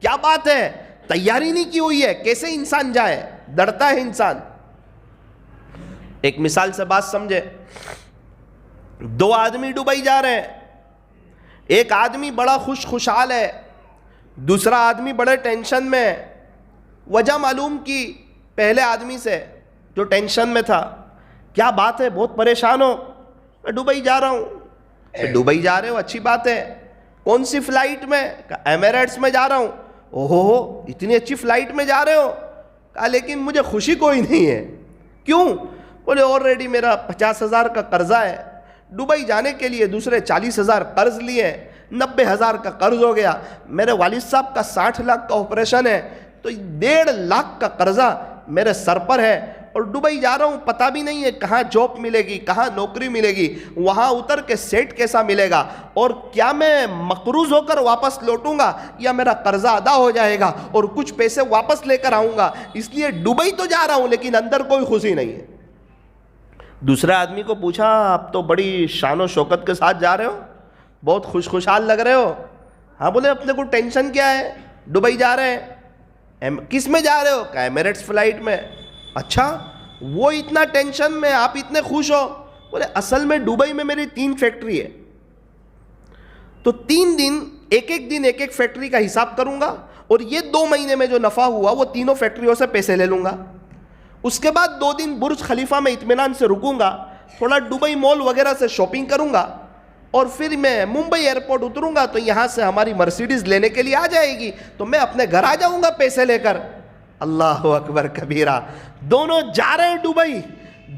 کیا بات ہے, تیاری نہیں کی ہوئی ہے, کیسے انسان جائے؟ ڈرتا ہے انسان. ایک مثال سے بات سمجھے. 2 آدمی دبئی جا رہے ہیں. ایک آدمی بڑا خوشحال ہے, دوسرا آدمی بڑے ٹینشن میں. وجہ معلوم کی پہلے آدمی سے جو ٹینشن میں تھا. کیا بات ہے, بہت پریشان ہو؟ میں دبئی جا رہا ہوں. دبئی جا رہے ہو, اچھی بات ہے. کون سی فلائٹ میں؟ ایمریٹس میں جا رہا ہوں. اوہو اتنی اچھی فلائٹ میں جا رہے ہو. کہا لیکن مجھے خوشی کوئی نہیں ہے. کیوں؟ بولے آلریڈی میرا 50,000 کا قرضہ ہے, دبئی جانے کے لیے دوسرے 40,000 قرض لیے, 90,000 کا قرض ہو گیا. میرے والد صاحب کا 60 لاکھ کا آپریشن ہے, تو 1.5 لاکھ کا قرضہ میرے سر پر ہے, اور دبئی جا رہا ہوں, پتہ بھی نہیں ہے کہاں جاب ملے گی, کہاں نوکری ملے گی, وہاں اتر کے سیٹ کیسا ملے گا, اور کیا میں مقروض ہو کر واپس لوٹوں گا یا میرا قرضہ ادا ہو جائے گا اور کچھ پیسے واپس لے کر آؤں گا. اس لیے دبئی تو جا رہا ہوں لیکن اندر کوئی خوشی نہیں ہے. دوسرے آدمی کو پوچھا آپ تو بڑی شان و شوکت کے ساتھ جا رہے ہو, بہت خوشحال لگ رہے ہو. ہاں بولے اپنے کو ٹینشن کیا ہے, دبئی جا رہے ہیں. کس میں جا رہے ہو؟ کہ ایمریٹس فلائٹ میں. اچھا وہ اتنا ٹینشن میں, آپ اتنے خوش ہو؟ بولے اصل میں دبئی میں میری 3 فیکٹری ہے, تو 3 دن ایک فیکٹری کا حساب کروں گا, اور یہ 2 مہینے میں جو نفع ہوا وہ تینوں فیکٹریوں سے پیسے لے لوں گا. اس کے بعد 2 دن برج خلیفہ میں اطمینان سے رکوں گا, تھوڑا دبئی مال وغیرہ سے شاپنگ کروں گا, اور پھر میں ممبئی ایئرپورٹ اتروں گا تو یہاں سے ہماری مرسیڈیز لینے کے لیے آ جائے گی, تو میں اپنے گھر آ جاؤں گا پیسے لے کر. اللہ اکبر کبیرہ. دونوں جا رہے ہیں دبئی,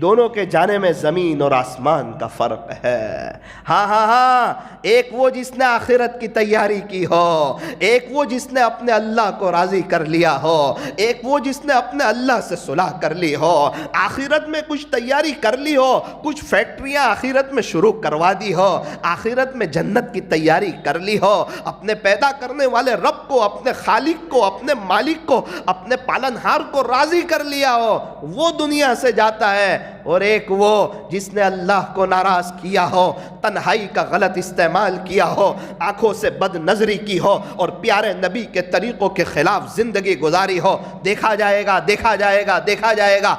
دونوں کے جانے میں زمین اور آسمان کا فرق ہے. ہاں, ایک وہ جس نے آخرت کی تیاری کی ہو, ایک وہ جس نے اپنے اللہ کو راضی کر لیا ہو, ایک وہ جس نے اپنے اللہ سے صلح کر لی ہو, آخرت میں کچھ تیاری کر لی ہو, کچھ فیکٹریاں آخرت میں شروع کروا دی ہو, آخرت میں جنت کی تیاری کر لی ہو, اپنے پیدا کرنے والے رب کو, اپنے خالق کو, اپنے مالک کو, اپنے پالنہار کو راضی کر لیا ہو, وہ دنیا سے جاتا ہے. اور ایک وہ جس نے اللہ کو ناراض کیا ہو، تنہائی کا غلط استعمال کیا ہو، آنکھوں سے بد نظری کی ہو اور پیارے نبی کے طریقوں کے خلاف زندگی گزاری ہو۔ دیکھا جائے گا، دیکھا جائے گا، دیکھا جائے گا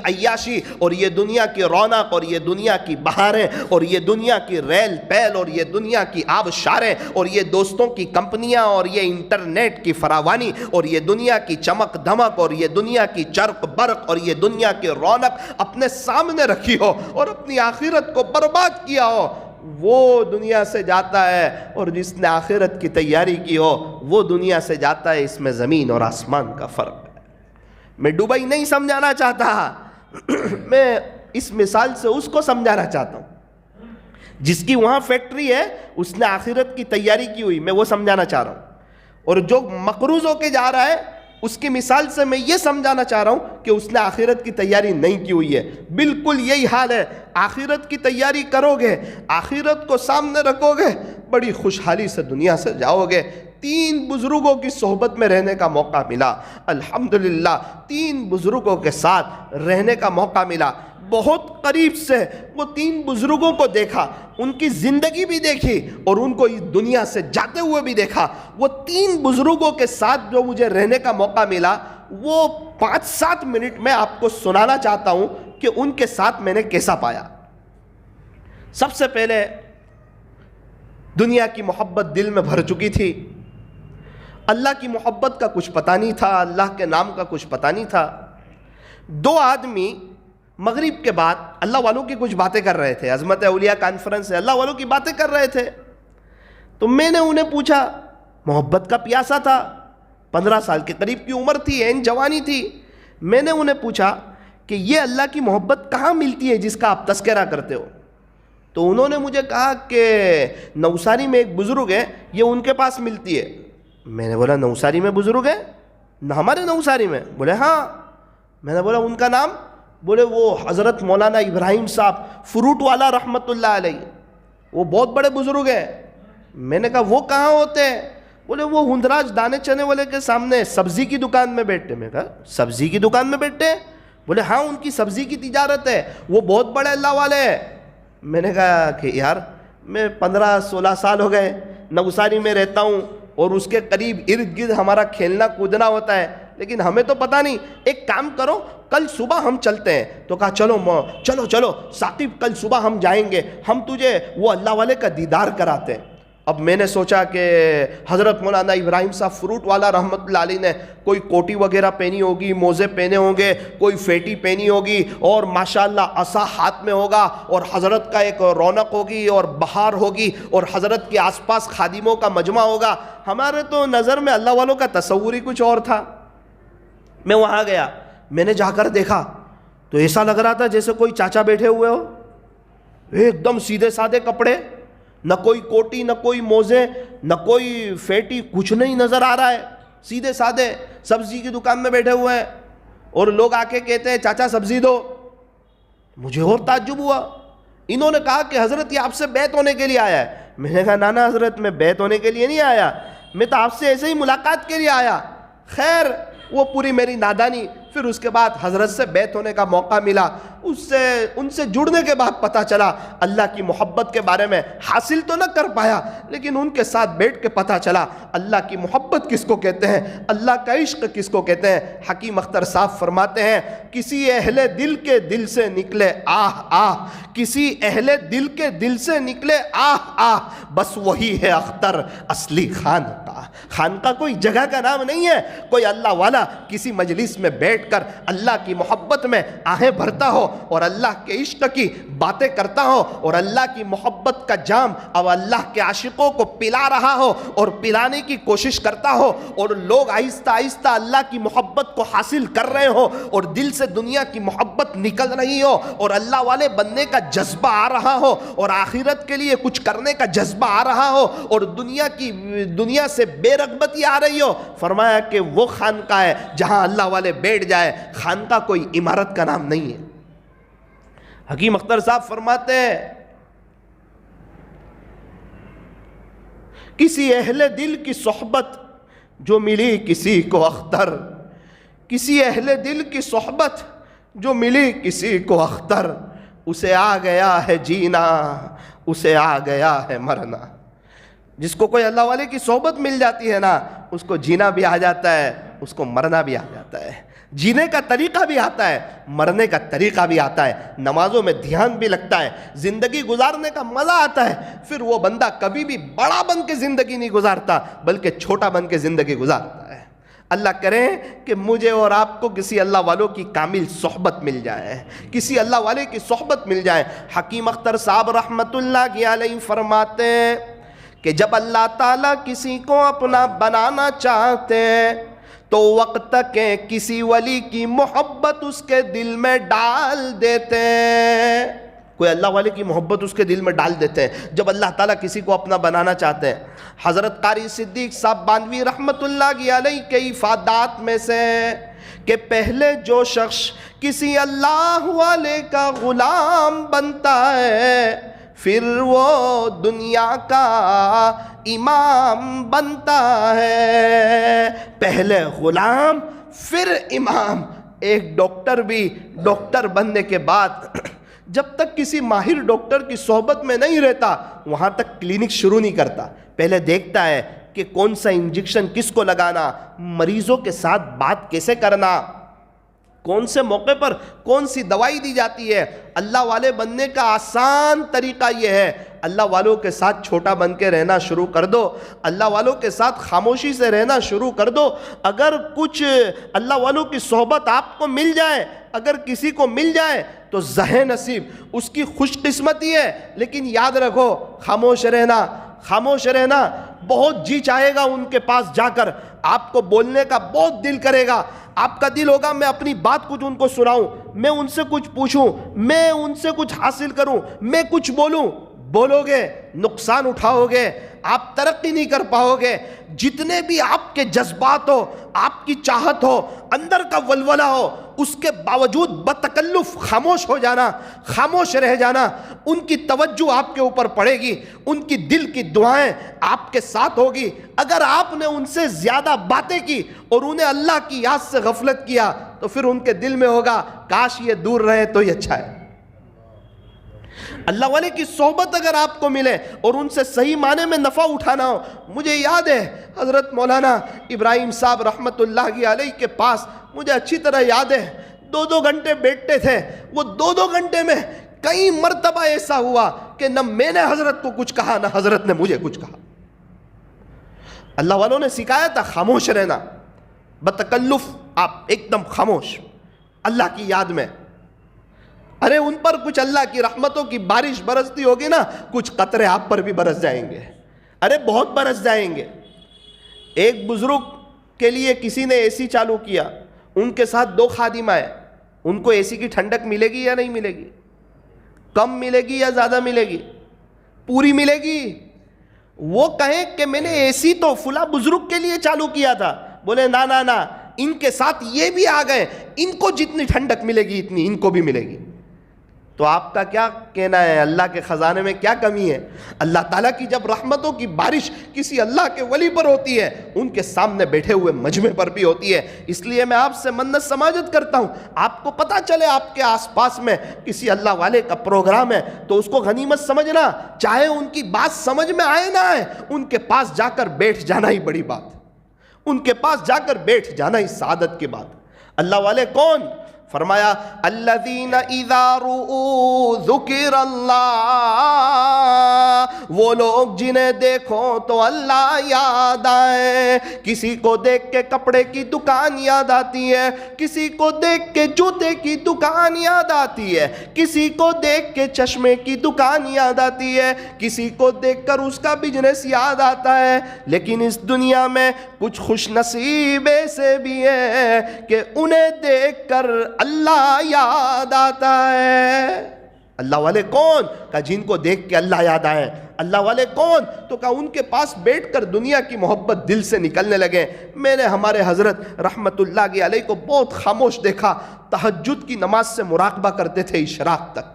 عیاشی اور یہ دنیا کی رونق اور یہ دنیا کی بہاریں اور یہ دنیا کی ریل پیل اور یہ دنیا کی آبشاریں اور یہ دوستوں کی کمپنیاں اور یہ انٹرنیٹ کی فراوانی اور یہ دنیا کی چمک دھمک اور یہ دنیا کی چرق برق اور یہ دنیا کی رونق اپنے سامنے رکھی ہو اور اپنی آخرت کو برباد کیا ہو، وہ دنیا سے جاتا ہے، اور جس نے آخرت کی تیاری کی ہو وہ دنیا سے جاتا ہے۔ اس میں زمین اور آسمان کا فرق ہے۔ میں دبئی نہیں سمجھانا چاہتا، میں اس مثال سے اس کو سمجھانا چاہتا ہوں جس کی وہاں فیکٹری ہے، اس نے آخرت کی تیاری کی ہوئی، میں وہ سمجھانا چاہ رہا ہوں۔ اور جو مقروض ہو کے جا رہا ہے، اس کی مثال سے میں یہ سمجھانا چاہ رہا ہوں کہ اس نے آخرت کی تیاری نہیں کی ہوئی ہے۔ بالکل یہی حال ہے، آخرت کی تیاری کرو گے، آخرت کو سامنے رکھو گے، بڑی خوشحالی سے دنیا سے جاؤ گے۔ 3 بزرگوں کی صحبت میں رہنے کا موقع ملا، الحمدللہ 3 بزرگوں کے ساتھ رہنے کا موقع ملا، بہت قریب سے وہ 3 بزرگوں کو دیکھا، ان کی زندگی بھی دیکھی اور ان کو اس دنیا سے جاتے ہوئے بھی دیکھا۔ وہ 3 بزرگوں کے ساتھ جو مجھے رہنے کا موقع ملا، وہ 5-7 منٹ میں آپ کو سنانا چاہتا ہوں کہ ان کے ساتھ میں نے کیسا پایا۔ سب سے پہلے دنیا کی محبت دل میں بھر چکی تھی، اللہ کی محبت کا کچھ پتہ نہیں تھا، اللہ کے نام کا کچھ پتہ نہیں تھا۔ 2 آدمی مغرب کے بعد اللہ والوں کی کچھ باتیں کر رہے تھے، عظمت اولیاء کانفرنس سے اللہ والوں کی باتیں کر رہے تھے، تو میں نے انہیں پوچھا، محبت کا پیاسا تھا، 15 سال کے قریب کی عمر تھی، این جوانی تھی، میں نے انہیں پوچھا کہ یہ اللہ کی محبت کہاں ملتی ہے جس کا آپ تذکرہ کرتے ہو؟ تو انہوں نے مجھے کہا کہ نوساری میں ایک بزرگ ہے، یہ ان کے پاس ملتی ہے۔ میں نے بولا نوساری میں بزرگ ہے؟ ہمارے نوساری میں؟ بولے ہاں۔ میں نے بولا ان کا نام؟ بولے وہ حضرت مولانا ابراہیم صاحب فروٹ والا رحمت اللہ علیہ، وہ بہت بڑے بزرگ ہیں۔ میں نے کہا وہ کہاں ہوتے ہیں؟ بولے وہ ہندراج دانے چنے والے کے سامنے سبزی کی دکان میں بیٹھتے۔ میں کہا سبزی کی دکان میں بیٹھتے ہیں؟ بولے ہاں ان کی سبزی کی تجارت ہے، وہ بہت بڑے اللہ والے ہیں۔ میں نے کہا کہ یار میں 15-16 سال ہو گئے نوساری میں رہتا ہوں اور اس کے قریب ارد گرد ہمارا کھیلنا کودنا ہوتا ہے، لیکن ہمیں تو پتہ نہیں، ایک کام کرو کل صبح ہم چلتے ہیں۔ تو کہا چلو ثاقب کل صبح ہم جائیں گے، ہم تجھے وہ اللہ والے کا دیدار کراتے ہیں۔ اب میں نے سوچا کہ حضرت مولانا ابراہیم صاحب فروٹ والا رحمت اللہ علیہ نے کوئی کوٹی وغیرہ پہنی ہوگی، موزے پہنے ہوں گے، کوئی فیٹی پہنی ہوگی اور ماشاءاللہ عصا ہاتھ میں ہوگا اور حضرت کا ایک رونق ہوگی اور بہار ہوگی اور حضرت کے آس پاس خادموں کا مجمع ہوگا۔ ہمارے تو نظر میں اللہ والوں کا تصور ہی کچھ اور تھا۔ میں وہاں گیا، میں نے جا کر دیکھا تو ایسا لگ رہا تھا جیسے کوئی چاچا بیٹھے ہوئے ہو، ایک دم سیدھے سادے کپڑے، نہ کوئی کوٹی نہ کوئی موزے نہ کوئی فیٹی، کچھ نہیں نظر آ رہا ہے، سیدھے سادے سبزی کی دکان میں بیٹھے ہوئے ہیں اور لوگ آ کے کہتے ہیں چاچا سبزی دو۔ مجھے اور تعجب ہوا۔ انہوں نے کہا کہ حضرت یہ آپ سے بیعت ہونے کے لیے آیا ہے۔ میں نے کہا نانا حضرت میں بیعت ہونے کے لیے نہیں آیا، میں تو آپ سے ایسے ہی ملاقات کے لیے آیا۔ خیر وہ پوری میری نادانی۔ پھر اس کے بعد حضرت سے بیعت ہونے کا موقع ملا، ان سے جڑنے کے بعد پتہ چلا اللہ کی محبت کے بارے میں، حاصل تو نہ کر پایا لیکن ان کے ساتھ بیٹھ کے پتہ چلا اللہ کی محبت کس کو کہتے ہیں، اللہ کا عشق کس کو کہتے ہیں۔ حکیم اختر صاحب فرماتے ہیں کسی اہل دل کے دل سے نکلے آہ آہ، کسی اہل دل کے دل سے نکلے آہ آہ، بس وہی ہے اختر اصلی خانقاہ۔ خانقاہ کوئی جگہ کا نام نہیں ہے، کوئی اللہ والا کسی مجلس میں بیٹھ کر اللہ کی محبت میں آہیں بھرتا ہو اور اللہ کے عشق کی باتیں کرتا ہو اور اللہ کی محبت کا جام اب اللہ کے عاشقوں کو پلا رہا ہو اور پلانے کی کوشش کرتا ہو اور لوگ آہستہ آہستہ اللہ کی محبت کو حاصل کر رہے ہو اور دل سے دنیا کی محبت نکل رہی ہو اور اللہ والے بننے کا جذبہ آ رہا ہو اور آخرت کے لیے کچھ کرنے کا جذبہ آ رہا ہو اور دنیا سے بے رغبتی آ رہی ہو، فرمایا کہ وہ خانقاہ ہے جہاں اللہ والے بیٹھ جائے۔ خانقاہ کوئی عمارت کا نام نہیں ہے۔ حکیم اختر صاحب فرماتے ہیں کسی اہل دل کی صحبت جو ملی کسی کو اختر، کسی اہل دل کی صحبت جو ملی کسی کو اختر، اسے آ گیا ہے جینا، اسے آ گیا ہے مرنا۔ جس کو کوئی اللہ والے کی صحبت مل جاتی ہے نا، اس کو جینا بھی آ جاتا ہے، اس کو مرنا بھی آ جاتا ہے۔ جینے کا طریقہ بھی آتا ہے، مرنے کا طریقہ بھی آتا ہے، نمازوں میں دھیان بھی لگتا ہے، زندگی گزارنے کا مزہ آتا ہے۔ پھر وہ بندہ کبھی بھی بڑا بن کے زندگی نہیں گزارتا، بلکہ چھوٹا بن کے زندگی گزارتا ہے۔ اللہ کرے کہ مجھے اور آپ کو کسی اللہ والوں کی کامل صحبت مل جائے، کسی اللہ والے کی صحبت مل جائے۔ حکیم اختر صاحب رحمت اللہ علیہ فرماتے ہیں کہ جب اللہ تعالیٰ کسی کو اپنا بنانا چاہتے تو وقت کے کسی ولی کی محبت اس کے دل میں ڈال دیتے ہیں۔ کوئی اللہ والے کی محبت اس کے دل میں ڈال دیتے ہیں جب اللہ تعالیٰ کسی کو اپنا بنانا چاہتے ہیں۔ حضرت قاری صدیق صاحب بانوی رحمت اللہ علیہ کے افادات میں سے کہ پہلے جو شخص کسی اللہ والے کا غلام بنتا ہے، پھر وہ دنیا کا امام بنتا ہے۔ پہلے غلام پھر امام۔ ایک ڈاکٹر بھی ڈاکٹر بننے کے بعد جب تک کسی ماہر ڈاکٹر کی صحبت میں نہیں رہتا، وہاں تک کلینک شروع نہیں کرتا۔ پہلے دیکھتا ہے کہ کون سا انجیکشن کس کو لگانا، مریضوں کے ساتھ بات کیسے کرنا، کون سے موقع پر کون سی دوائی دی جاتی ہے۔ اللہ والے بننے کا آسان طریقہ یہ ہے، اللہ والوں کے ساتھ چھوٹا بن کے رہنا شروع کر دو، اللہ والوں کے ساتھ خاموشی سے رہنا شروع کر دو۔ اگر کچھ اللہ والوں کی صحبت آپ کو مل جائے، اگر کسی کو مل جائے تو زہ نصیب، اس کی خوش قسمتی ہے۔ لیکن یاد رکھو، خاموش رہنا، خاموش رہنا۔ بہت جی چاہے گا ان کے پاس جا کر، آپ کو بولنے کا بہت دل کرے گا، آپ کا دل ہوگا میں اپنی بات کچھ ان کو سناؤں، میں ان سے کچھ پوچھوں، میں ان سے کچھ حاصل کروں، میں کچھ بولوں۔ بولو گے نقصان اٹھاؤ گے، آپ ترقی نہیں کر پاؤ گے۔ جتنے بھی آپ کے جذبات ہو، آپ کی چاہت ہو، اندر کا ولولہ ہو، اس کے باوجود بتکلف خاموش ہو جانا، خاموش رہ جانا۔ ان کی توجہ آپ کے اوپر پڑے گی، ان کی دل کی دعائیں آپ کے ساتھ ہوگی۔ اگر آپ نے ان سے زیادہ باتیں کی اور انہیں اللہ کی یاد سے غفلت کیا تو پھر ان کے دل میں ہوگا کاش یہ دور رہے تو یہ اچھا ہے۔ اللہ والے کی صحبت اگر آپ کو ملے اور ان سے صحیح معنی میں نفع اٹھانا ہو۔ مجھے یاد ہے حضرت مولانا ابراہیم صاحب رحمت اللہ علیہ کے پاس، مجھے اچھی طرح یاد ہے، 2 گھنٹے بیٹھتے تھے۔ وہ 2 گھنٹے میں کئی مرتبہ ایسا ہوا کہ نہ میں نے حضرت کو کچھ کہا، نہ حضرت نے مجھے کچھ کہا۔ اللہ والوں نے سکھایا تھا خاموش رہنا، بتکلف آپ ایک دم خاموش، اللہ کی یاد میں۔ ارے ان پر کچھ اللہ کی رحمتوں کی بارش برستی ہوگی نا، کچھ قطرے آپ پر بھی برس جائیں گے، ارے بہت برس جائیں گے۔ ایک بزرگ کے لیے کسی نے اے سی چالو کیا، ان کے ساتھ 2 خادم آئے۔ ان کو اے سی کی ٹھنڈک ملے گی یا نہیں ملے گی؟ کم ملے گی یا زیادہ ملے گی؟ پوری ملے گی۔ وہ کہیں کہ میں نے اے سی تو فلاں بزرگ کے لیے چالو کیا تھا، بولے نا نا نا، ان کے ساتھ یہ بھی آ گئے، ان کو جتنی ٹھنڈک ملے گی اتنی ان کو بھی ملے گی۔ تو آپ کا کیا کہنا ہے، اللہ کے خزانے میں کیا کمی ہے؟ اللہ تعالیٰ کی جب رحمتوں کی بارش کسی اللہ کے ولی پر ہوتی ہے، ان کے سامنے بیٹھے ہوئے مجمع پر بھی ہوتی ہے۔ اس لیے میں آپ سے منت سماجت کرتا ہوں، آپ کو پتہ چلے آپ کے آس پاس میں کسی اللہ والے کا پروگرام ہے تو اس کو غنیمت سمجھنا، چاہے ان کی بات سمجھ میں آئے نہ آئے، ان کے پاس جا کر بیٹھ جانا ہی بڑی بات ہے، ان کے پاس جا کر بیٹھ جانا ہی سعادت کی بات۔ اللہ والے کون؟ فرمایا الذین اذا رؤوا ذکر اللہ، وہ لوگ جنہیں دیکھو تو اللہ یاد آئے۔ کسی کو دیکھ کے کپڑے کی دکان یاد آتی ہے، کسی کو دیکھ کے جوتے کی دکان یاد آتی ہے، کسی کو دیکھ کے چشمے کی دکان یاد آتی ہے، کسی کو دیکھ کر اس کا بزنس یاد آتا ہے۔ لیکن اس دنیا میں کچھ خوش نصیب ایسے بھی ہیں کہ انہیں دیکھ کر اللہ یاد آتا ہے۔ اللہ والے کون؟ کہ جن کو دیکھ کے اللہ یاد آئے۔ اللہ والے کون؟ تو کہ ان کے پاس بیٹھ کر دنیا کی محبت دل سے نکلنے لگے۔ میں نے ہمارے حضرت رحمت اللہ علیہ کو بہت خاموش دیکھا، تہجد کی نماز سے مراقبہ کرتے تھے اشراق تک۔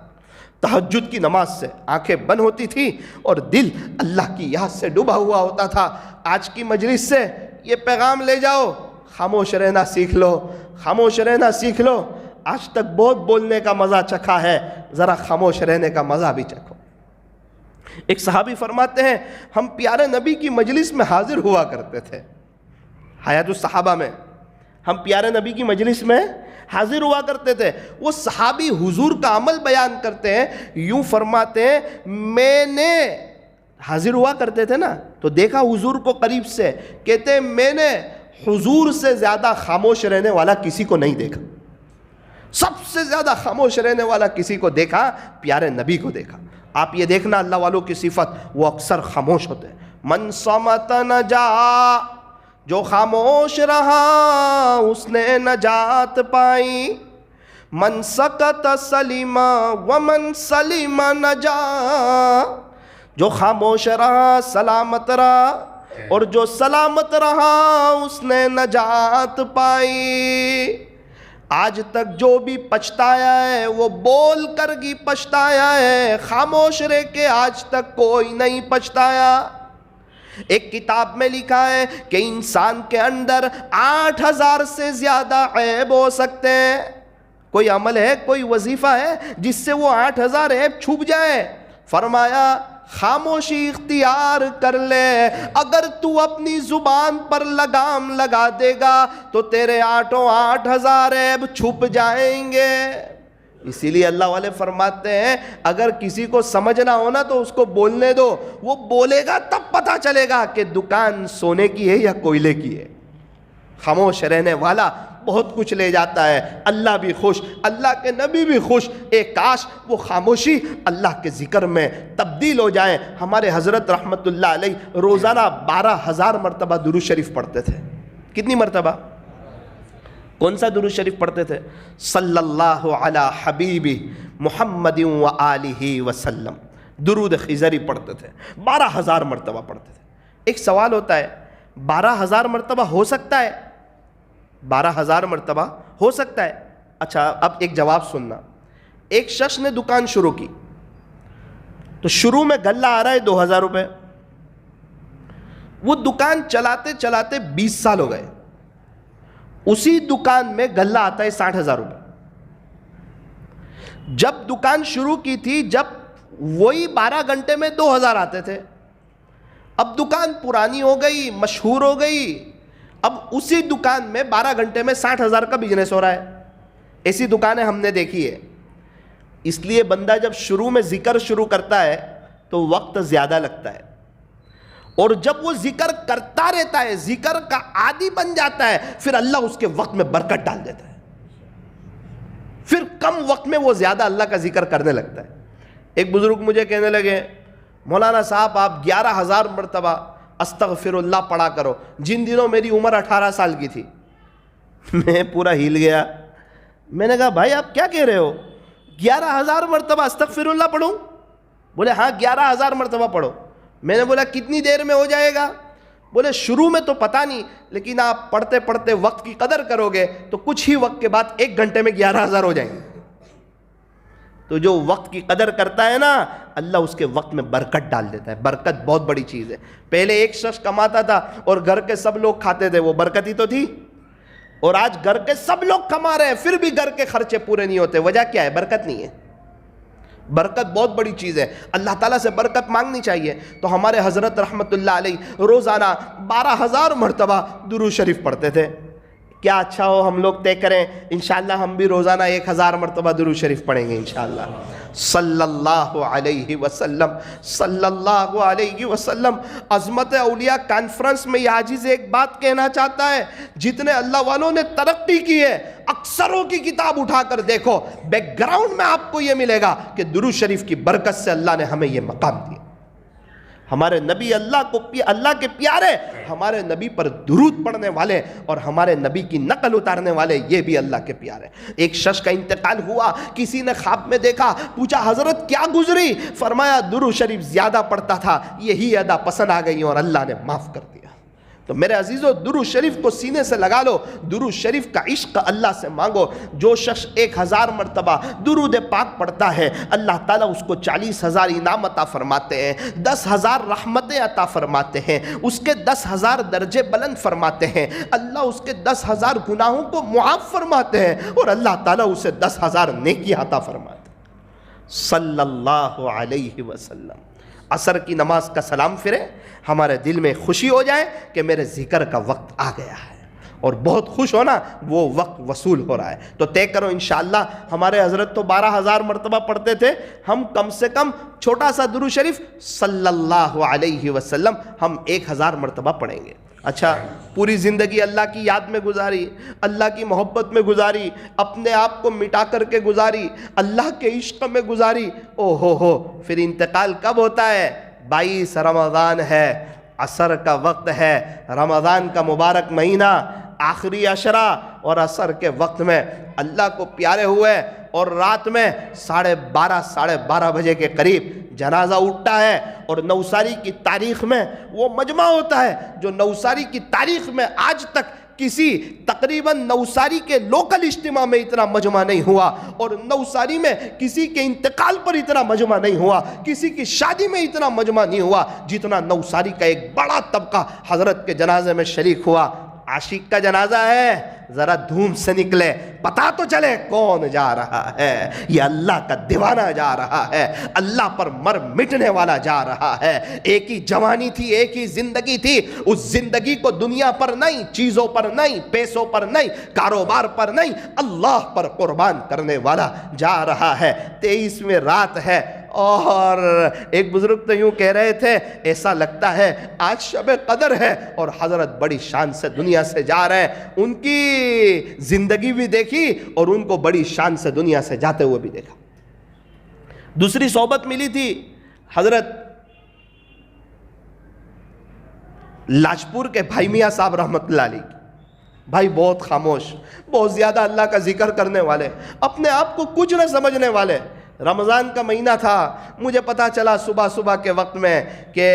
تہجد کی نماز سے آنکھیں بند ہوتی تھی اور دل اللہ کی یاد سے ڈوبا ہوا ہوتا تھا۔ آج کی مجلس سے یہ پیغام لے جاؤ، خاموش رہنا سیکھ لو، خاموش رہنا سیکھ لو۔ آج تک بہت بولنے کا مزہ چکھا ہے، ذرا خاموش رہنے کا مزہ بھی چکھو۔ ایک صحابی فرماتے ہیں ہم پیارے نبی کی مجلس میں حاضر ہوا کرتے تھے، حیات الصحابہ میں ہم پیارے نبی کی مجلس میں حاضر ہوا کرتے تھے۔ وہ صحابی حضور کا عمل بیان کرتے ہیں، یوں فرماتے ہیں میں نے حاضر ہوا کرتے تھے نا تو دیکھا حضور کو قریب سے، کہتے ہیں میں نے حضور سے زیادہ خاموش رہنے والا کسی کو نہیں دیکھا، سب سے زیادہ خاموش رہنے والا کسی کو دیکھا، پیارے نبی کو دیکھا۔ آپ یہ دیکھنا اللہ والوں کی صفت، وہ اکثر خاموش ہوتے ہیں۔ من صمت نجا، جو خاموش رہا اس نے نجات پائی، من سکت سلیم ومن سلیم نجا، جو خاموش رہا سلامت رہا اور جو سلامت رہا اس نے نجات پائی۔ آج تک جو بھی پچھتایا ہے وہ بول کر ہی پچھتایا ہے، خاموش رہ کے آج تک کوئی نہیں پچھتایا۔ ایک کتاب میں لکھا ہے کہ انسان کے اندر 8000 سے زیادہ عیب ہو سکتے ہیں۔ کوئی عمل ہے، کوئی وظیفہ ہے جس سے وہ 8000 عیب چھپ جائے؟ فرمایا خاموشی اختیار کر لے، اگر تو اپنی زبان پر لگام لگا دے گا تو تیرے 8000 عیب چھپ جائیں گے۔ اسی لیے اللہ والے فرماتے ہیں اگر کسی کو سمجھنا ہونا تو اس کو بولنے دو، وہ بولے گا تب پتہ چلے گا کہ دکان سونے کی ہے یا کوئلے کی ہے۔ خاموش رہنے والا بہت کچھ لے جاتا ہے، اللہ بھی خوش، اللہ کے نبی بھی خوش۔ ایک کاش وہ خاموشی اللہ کے ذکر میں تبدیل ہو جائے۔ ہمارے حضرت رحمت اللہ علیہ روزانہ 12000 مرتبہ درود شریف پڑھتے تھے۔ کتنی مرتبہ؟ کون سا درود شریف پڑھتے تھے؟ صلی اللہ علی حبیبی محمد و آلہ وسلم، درود خضری پڑھتے تھے، 12000 مرتبہ پڑھتے تھے۔ ایک سوال ہوتا ہے 12000 مرتبہ ہو سکتا ہے؟ 12000 مرتبہ ہو سکتا ہے؟ اچھا اب ایک جواب سننا۔ ایک شخص نے دکان شروع کی تو شروع میں غلہ آ رہا ہے 2000 روپے، وہ دکان چلاتے چلاتے 20 سال ہو گئے، اسی دکان میں غلہ آتا ہے 60000 روپے۔ جب دکان شروع کی تھی جب وہی 12 گھنٹے میں 2000 آتے تھے، اب دکان پرانی ہو گئی، مشہور ہو گئی، اب اسی دکان میں 12 گھنٹے میں 60000 کا بزنس ہو رہا ہے۔ ایسی دکانیں ہم نے دیکھی ہے۔ اس لیے بندہ جب شروع میں ذکر شروع کرتا ہے تو وقت زیادہ لگتا ہے، اور جب وہ ذکر کرتا رہتا ہے، ذکر کا عادی بن جاتا ہے، پھر اللہ اس کے وقت میں برکت ڈال دیتا ہے، پھر کم وقت میں وہ زیادہ اللہ کا ذکر کرنے لگتا ہے۔ ایک بزرگ مجھے کہنے لگے مولانا صاحب آپ 11000 مرتبہ استغفر اللہ پڑھا کرو۔ جن دنوں میری عمر 18 سال کی تھی، میں پورا ہل گیا۔ میں نے کہا بھائی آپ کیا کہہ رہے ہو، 11000 مرتبہ استغفر اللہ پڑھوں؟ بولے ہاں 11000 مرتبہ پڑھو۔ میں نے بولا کتنی دیر میں ہو جائے گا؟ بولے شروع میں تو پتہ نہیں، لیکن آپ پڑھتے پڑھتے وقت کی قدر کرو گے تو کچھ ہی وقت کے بعد 1 گھنٹے میں 11000 ہو جائیں گے۔ تو جو وقت کی قدر کرتا ہے نا اللہ اس کے وقت میں برکت ڈال دیتا ہے۔ برکت بہت بڑی چیز ہے۔ پہلے ایک شخص کماتا تھا اور گھر کے سب لوگ کھاتے تھے، وہ برکت ہی تو تھی، اور آج گھر کے سب لوگ کما رہے ہیں پھر بھی گھر کے خرچے پورے نہیں ہوتے۔ وجہ کیا ہے؟ برکت نہیں ہے۔ برکت بہت بڑی چیز ہے، اللہ تعالیٰ سے برکت مانگنی چاہیے۔ تو ہمارے حضرت رحمت اللہ علیہ روزانہ 12000 مرتبہ درود شریف پڑھتے تھے۔ کیا اچھا ہو ہم لوگ طے کریں انشاءاللہ ہم بھی روزانہ 1000 مرتبہ درود شریف پڑھیں گے انشاءاللہ۔ صلی اللہ علیہ وسلم، صلی اللہ علیہ وسلم۔ عظمت اولیاء کانفرنس میں یہ عاجز ایک بات کہنا چاہتا ہے، جتنے اللہ والوں نے ترقی کی ہے اکثروں کی کتاب اٹھا کر دیکھو، بیک گراؤنڈ میں آپ کو یہ ملے گا کہ درود شریف کی برکت سے اللہ نے ہمیں یہ مقام دیا۔ ہمارے نبی اللہ کے پیارے، ہمارے نبی پر درود پڑھنے والے اور ہمارے نبی کی نقل اتارنے والے، یہ بھی اللہ کے پیارے۔ ایک شخص کا انتقال ہوا، کسی نے خواب میں دیکھا، پوچھا حضرت کیا گزری؟ فرمایا درود شریف زیادہ پڑھتا تھا، یہی ادا پسند آ گئی اور اللہ نے معاف کر دیا۔ تو میرے عزیزو درود شریف کو سینے سے لگا لو، درود شریف کا عشق اللہ سے مانگو۔ جو شخص 1000 مرتبہ درود پاک پڑھتا ہے اللہ تعالیٰ اس کو 40,000 انعام عطا فرماتے ہیں، 10,000 رحمتیں عطا فرماتے ہیں، اس کے 10,000 درجے بلند فرماتے ہیں، اللہ اس کے 10,000 گناہوں کو معاف فرماتے ہیں، اور اللہ تعالیٰ اسے 10,000 نیکی عطا فرماتے ہیں صلی اللہ علیہ وسلم۔ عصر کی نماز کا سلام پھرے، ہمارے دل میں خوشی ہو جائے کہ میرے ذکر کا وقت آ گیا ہے، اور بہت خوش ہونا وہ وقت وصول ہو رہا ہے۔ تو طے کرو انشاءاللہ، ہمارے حضرت تو 12,000 مرتبہ پڑھتے تھے، ہم کم سے کم چھوٹا سا درود شریف صلی اللہ علیہ وسلم ہم 1000 مرتبہ پڑھیں گے۔ اچھا، پوری زندگی اللہ کی یاد میں گزاری، اللہ کی محبت میں گزاری، اپنے آپ کو مٹا کر کے گزاری، اللہ کے عشق میں گزاری، ہو پھر انتقال کب ہوتا ہے؟ 22 رمضان ہے، عصر کا وقت ہے، رمضان کا مبارک مہینہ، آخری عشرہ، اور عصر کے وقت میں اللہ کو پیارے ہوئے، اور رات میں 12:30 بجے کے قریب جنازہ اٹھتا ہے، اور نوساری کی تاریخ میں وہ مجمع ہوتا ہے جو نوساری کی تاریخ میں آج تک کسی تقریباً نوساری کے لوکل اجتماع میں اتنا مجمع نہیں ہوا، اور نوساری میں کسی کے انتقال پر اتنا مجمع نہیں ہوا، کسی کی شادی میں اتنا مجمع نہیں ہوا جتنا نوساری کا ایک بڑا طبقہ حضرت کے جنازے میں شریک ہوا۔ عاشق کا جنازہ ہے، ذرا دھوم سے نکلے، پتا تو چلے کون جا رہا ہے۔ یہ اللہ کا دیوانہ جا رہا ہے، اللہ پر مر مٹنے والا جا رہا ہے۔ ایک ہی جوانی تھی، ایک ہی زندگی تھی، اس زندگی کو دنیا پر نہیں، چیزوں پر نہیں، پیسوں پر نہیں، کاروبار پر نہیں، اللہ پر قربان کرنے والا جا رہا ہے۔ 23ویں رات ہے، اور ایک بزرگ تو یوں کہہ رہے تھے ایسا لگتا ہے آج شب قدر ہے، اور حضرت بڑی شان سے دنیا سے جا رہے ہیں۔ ان کی زندگی بھی دیکھی اور ان کو بڑی شان سے دنیا سے جاتے ہوئے بھی دیکھا۔ دوسری صحبت ملی تھی حضرت لاجپور کے بھائی میاں صاحب رحمت اللہ علیہ کی۔ بھائی بہت خاموش، بہت زیادہ اللہ کا ذکر کرنے والے، اپنے آپ کو کچھ نہ سمجھنے والے۔ رمضان کا مہینہ تھا، مجھے پتا چلا صبح کے وقت میں کہ